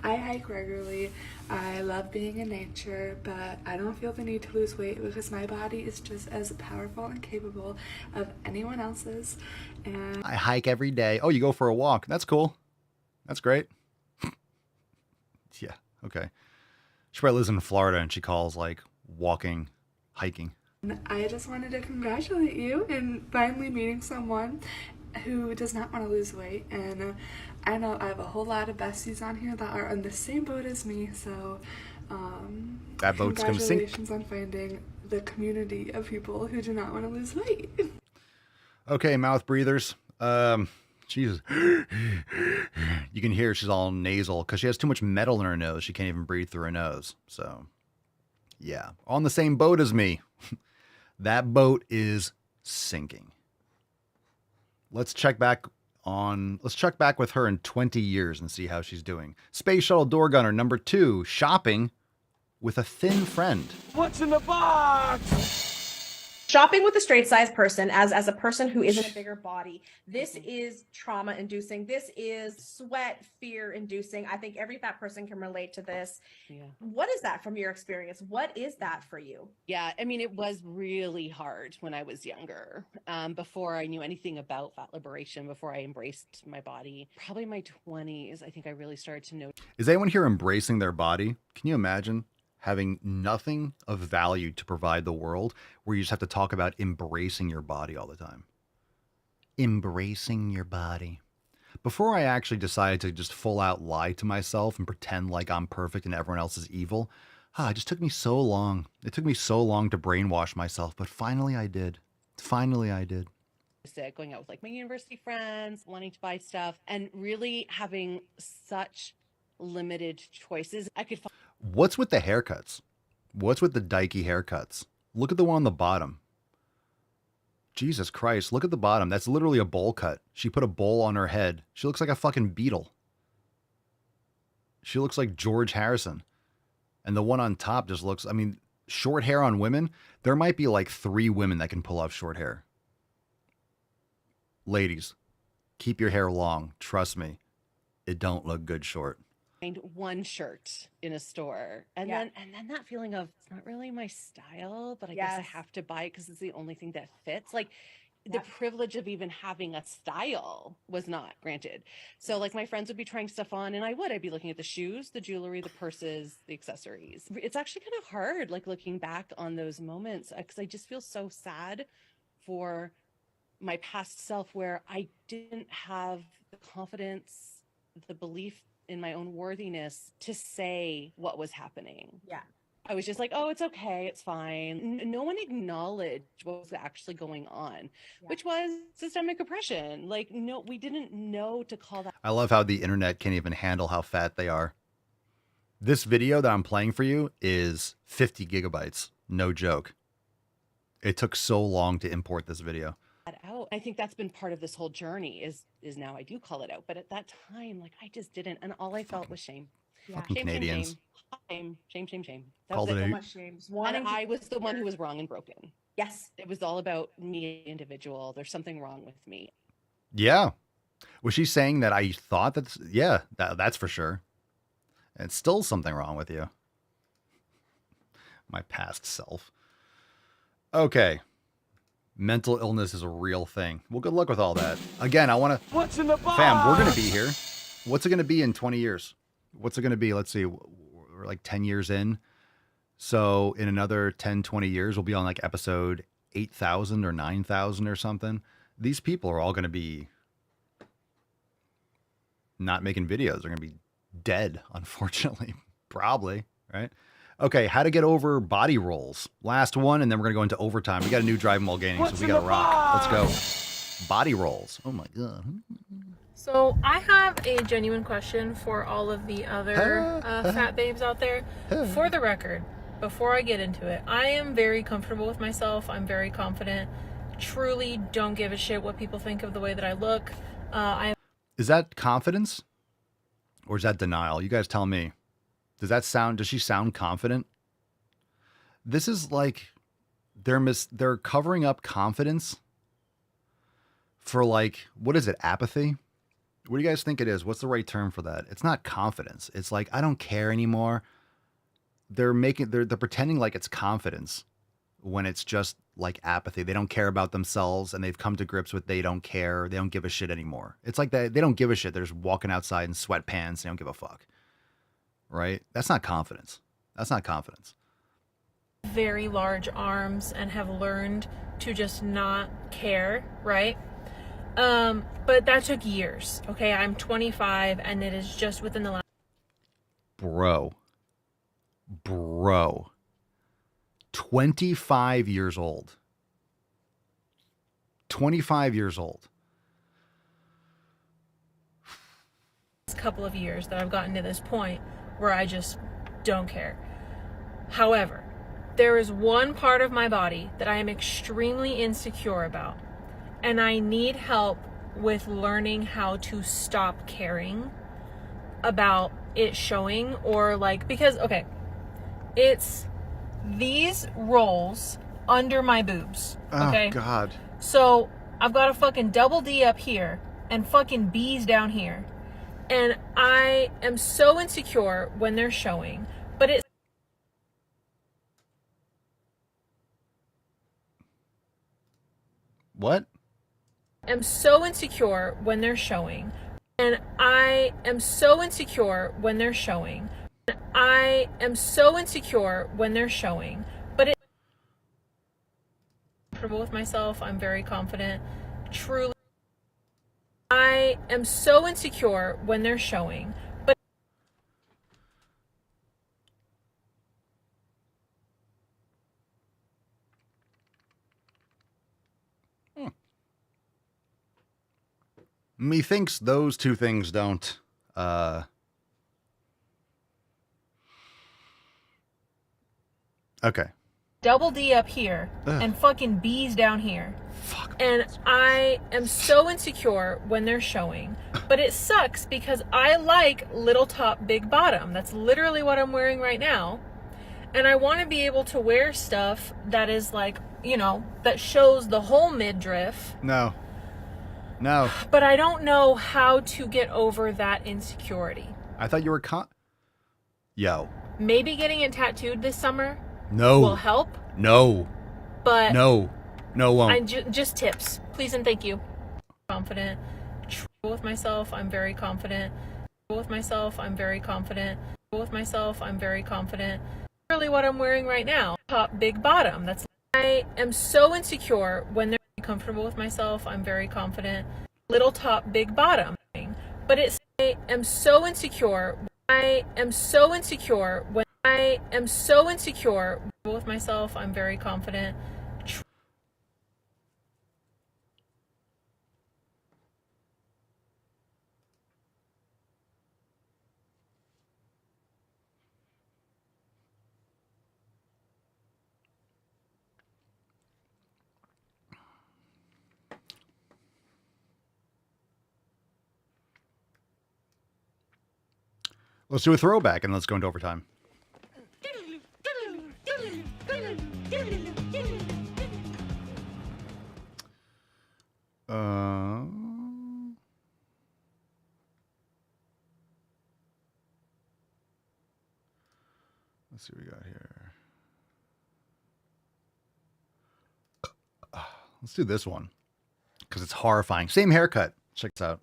I hike regularly. I love being in nature, but I don't feel the need to lose weight because my body is just as powerful and capable of anyone else's. And I hike every day. Oh, you go for a walk. That's cool. That's great. Yeah, okay. She probably lives in Florida and she calls like walking, hiking. I just wanted to congratulate you in finally meeting someone who does not want to lose weight, and I know I have a whole lot of besties on here that are in the same boat as me, so that boat's gonna sink. Congratulations on finding the community of people who do not want to lose weight. Okay, mouth breathers. Jesus. You can hear she's all nasal because she has too much metal in her nose. She can't even breathe through her nose. So, yeah, on the same boat as me. That boat is sinking. Let's check back with her in 20 years and see how she's doing. Space Shuttle Door Gunner number 2, shopping with a thin friend. What's in the box? Shopping with a straight size person as a person who is in a bigger body, this is trauma inducing. This is sweat, fear inducing. I think every fat person can relate to this. Yeah. What is that from your experience? What is that for you? Yeah, I mean, it was really hard when I was younger, before I knew anything about fat liberation, before I embraced my body. Probably my 20s, I think I really started to know. Is anyone here embracing their body? Can you imagine having nothing of value to provide the world, where you just have to talk about embracing your body all the time? Embracing your body. Before I actually decided to just full out lie to myself and pretend like I'm perfect and everyone else is evil, it just took me so long. It took me so long to brainwash myself, but finally I did. Finally I did. Going out with like my university friends, wanting to buy stuff, and really having such limited choices. I could find. What's with the haircuts? What's with the dykey haircuts? Look at the one on the bottom. Jesus Christ, look at the bottom. That's literally a bowl cut. She put a bowl on her head. She looks like a fucking beetle. She looks like George Harrison. And the one on top just looks, I mean, short hair on women, there might be like 3 women that can pull off short hair. Ladies, keep your hair long. Trust me, it don't look good short. One shirt in a store, and then that feeling of, it's not really my style, but I guess I have to buy it because it's the only thing that fits. Like the privilege of even having a style was not granted. So like my friends would be trying stuff on, and I'd be looking at the shoes, the jewelry, the purses, the accessories. It's actually kind of hard, like looking back on those moments, because I just feel so sad for my past self, where I didn't have the confidence, the belief in my own worthiness to say what was happening. Yeah. I was just like, oh, it's okay, it's fine. No one acknowledged what was actually going on, which was systemic oppression. Like, no, we didn't know to call that. I love how the internet can't even handle how fat they are. This video that I'm playing for you is 50 gigabytes. No joke. It took so long to import this video. Out. I think that's been part of this whole journey is now I do call it out. But at that time, like, I just didn't. And all I felt was shame. Fucking Canadians. Shame. That Called was it so a- much shame. And I was the one who was wrong and broken. Yes. It was all about me, individual. There's something wrong with me. Yeah. Was she saying that I thought that's, yeah, that's for sure. And still something wrong with you. My past self. Okay. Mental illness is a real thing. Well, good luck with all that. Again, I want to... What's in the box? Fam, we're going to be here. What's it going to be in 20 years? What's it going to be? Let's see. We're like 10 years in. So in another 10, 20 years, we'll be on like episode 8,000 or 9,000 or something. These people are all going to be not making videos. They're going to be dead, unfortunately. Probably, right? Okay, how to get over body rolls. Last one, and then we're going to go into overtime. We got a new driving while gaining, so we got to rock. Let's go. Body rolls. Oh, my God. So I have a genuine question for all of the other fat babes out there. For the record, before I get into it, I am very comfortable with myself. I'm very confident. Truly don't give a shit what people think of the way that I look. Is that confidence? Or is that denial? You guys tell me. Does she sound confident? This is like they're covering up confidence for like, what is it? Apathy? What do you guys think it is? What's the right term for that? It's not confidence. It's like, I don't care anymore. They're pretending like it's confidence when it's just like apathy. They don't care about themselves, and they've come to grips with they don't care. They don't give a shit anymore. It's like they don't give a shit. They're just walking outside in sweatpants. They don't give a fuck. Right? That's not confidence. That's not confidence. Very large arms and have learned to just not care, right? But that took years. Okay, I'm 25, and it is just within the last. Bro. 25 years old. 25 years old. Couple of years that I've gotten to this point where I just don't care. However, there is one part of my body that I am extremely insecure about, and I need help with learning how to stop caring about it showing, or like, because, okay, It's these rolls under my boobs. Okay. Oh, God. So I've got a fucking double D up here and fucking B's down here. And I am so insecure when they're showing, but it's What? am so insecure when they're showing. And I am so insecure when they're showing. I am so insecure when they're showing. But it's comfortable with myself. I'm very confident. Truly. I am so insecure when they're showing. But Methinks those two things don't, okay. double D up here and fucking B's down here. And I am so insecure when they're showing. But it sucks because I like little top, big bottom. That's literally what I'm wearing right now. And I want to be able to wear stuff that is like, you know, that shows the whole midriff. No. No. But I don't know how to get over that insecurity. I thought you were Yo. Maybe getting it tattooed this summer No. will help. No. But No. No, won't. Just tips, please and thank you. Confident. With myself, I'm very confident. With myself, I'm very confident. With myself, I'm very confident. Really, what I'm wearing right now, top, big bottom. That's. I am so insecure when they're comfortable with myself. I'm very confident. Little top, big bottom. But it's. I am so insecure. I am so insecure when I am so insecure with myself. I'm very confident. Let's do a throwback and let's go into overtime. Let's see what we got here. Let's do this one because it's horrifying. Same haircut. Check this out.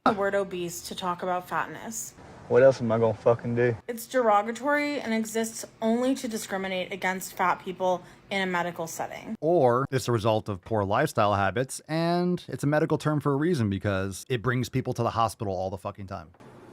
The word obese to talk about fatness. What else am I gonna fucking do? It's derogatory and exists only to discriminate against fat people in a medical setting. Or it's a result of poor lifestyle habits, and it's a medical term for a reason because it brings people to the hospital all the fucking time.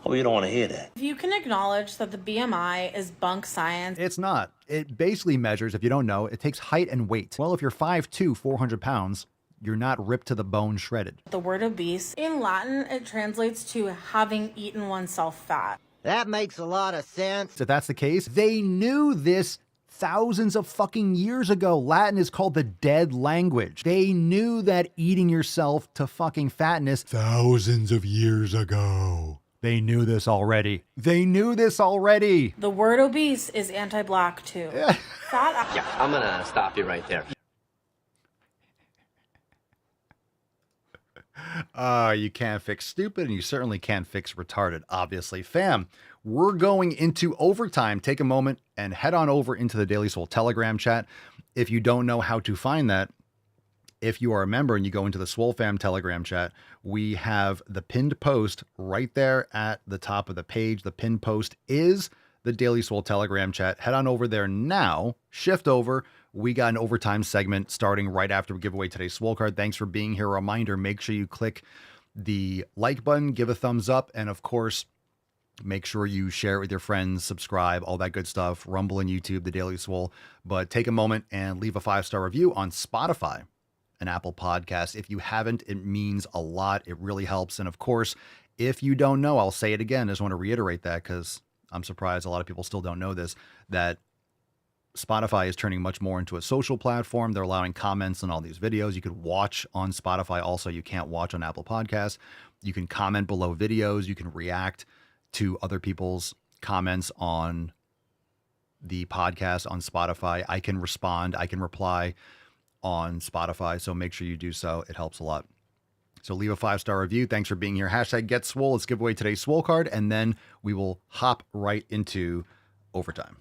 Oh, you don't want to hear that. If you can acknowledge that the BMI is bunk science. It's not. It basically measures, if you don't know, it takes height and weight. Well, if you're 5'2", 400 pounds, you're not ripped to the bone shredded. The word obese, in Latin, it translates to having eaten oneself fat. That makes a lot of sense. If that's the case, they knew this thousands of fucking years ago. Latin is called the dead language. They knew that eating yourself to fucking fatness thousands of years ago. They knew this already. They knew this already. The word obese is anti-black too. Fat. Yeah, I'm gonna stop you right there. You can't fix stupid, and you certainly can't fix retarded, obviously. Fam, we're going into overtime. Take a moment and head on over into the Daily Swole Telegram chat. If you don't know how to find that, if you are a member and you go into the Swole Fam Telegram chat, we have the pinned post right there at the top of the page. The pinned post is the Daily Swole Telegram chat. Head on over there now, shift over. We got an overtime segment starting right after we give away today's Swole card. Thanks for being here. Reminder, make sure you click the like button, give a thumbs up, and of course, make sure you share it with your friends, subscribe, all that good stuff. Rumble and YouTube, the Daily Swole. But take a moment and leave a 5-star review on Spotify and Apple Podcasts. If you haven't, it means a lot. It really helps. And of course, if you don't know, I'll say it again. I just want to reiterate that because I'm surprised a lot of people still don't know this, that Spotify is turning much more into a social platform. They're allowing comments on all these videos. You could watch on Spotify. Also, you can't watch on Apple Podcasts. You can comment below videos. You can react to other people's comments on the podcast on Spotify. I can respond, I can reply on Spotify, so make sure you do so. It helps a lot. So leave a 5-star review. Thanks for being here. Hashtag Get Swole. Let's give away today's Swole card, and then we will hop right into overtime.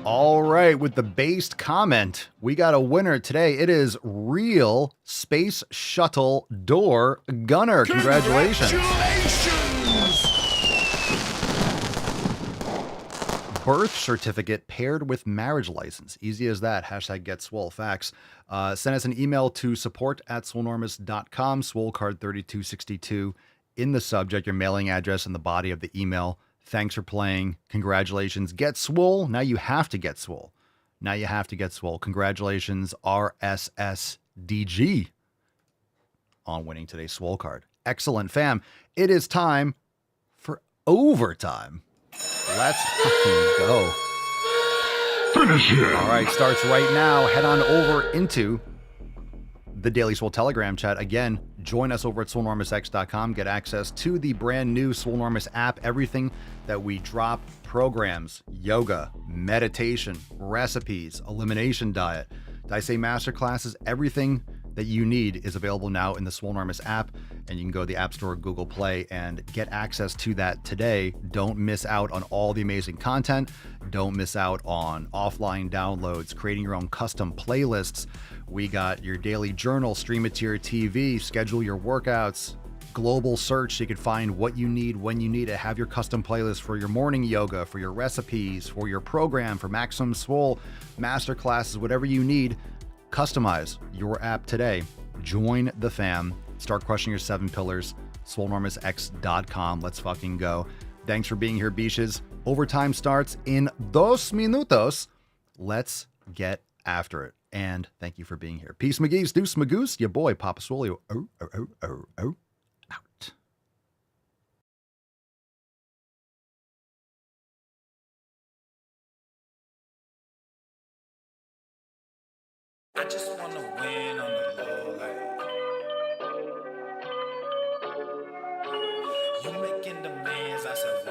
All right, with the based comment, we got a winner today. It is Real Space Shuttle Door Gunner. Congratulations. Birth certificate paired with marriage license. Easy as that. Hashtag Get Swole. Facts. Send us an email to support@swolenormous.com. Swole card 3262 in the subject, your mailing address, and the body of the email. Thanks for playing. Congratulations. Get Swole. Now you have to get Swole. Now you have to get Swole. Congratulations, RSSDG, on winning today's Swole card. Excellent, fam. It is time for overtime. Let's fucking go. Finish it. All right, starts right now. Head on over into the Daily Swole Telegram chat. Again, join us over at swolenormousx.com. Get access to the brand new Swolenormous app. Everything that we drop, programs, yoga, meditation, recipes, elimination diet, did I say masterclasses? Everything that you need is available now in the Swolenormous app, and you can go to the App Store or Google Play and get access to that today. Don't miss out on all the amazing content. Don't miss out on offline downloads, creating your own custom playlists. We got your daily journal, stream it to your TV, schedule your workouts, global search so you can find what you need when you need it. Have your custom playlist for your morning yoga, for your recipes, for your program, for Maximum Swole, masterclasses, whatever you need. Customize your app today. Join the fam. Start crushing your 7 pillars. swolenormousx.com. Let's fucking go. Thanks for being here, Beaches. Overtime starts in 2 minutos. Let's get after it. And thank you for being here. Peace, McGee's, Deuce, Magoose, your boy, Papa Swole. Out. I just wanna win on the low, like you making demands, I said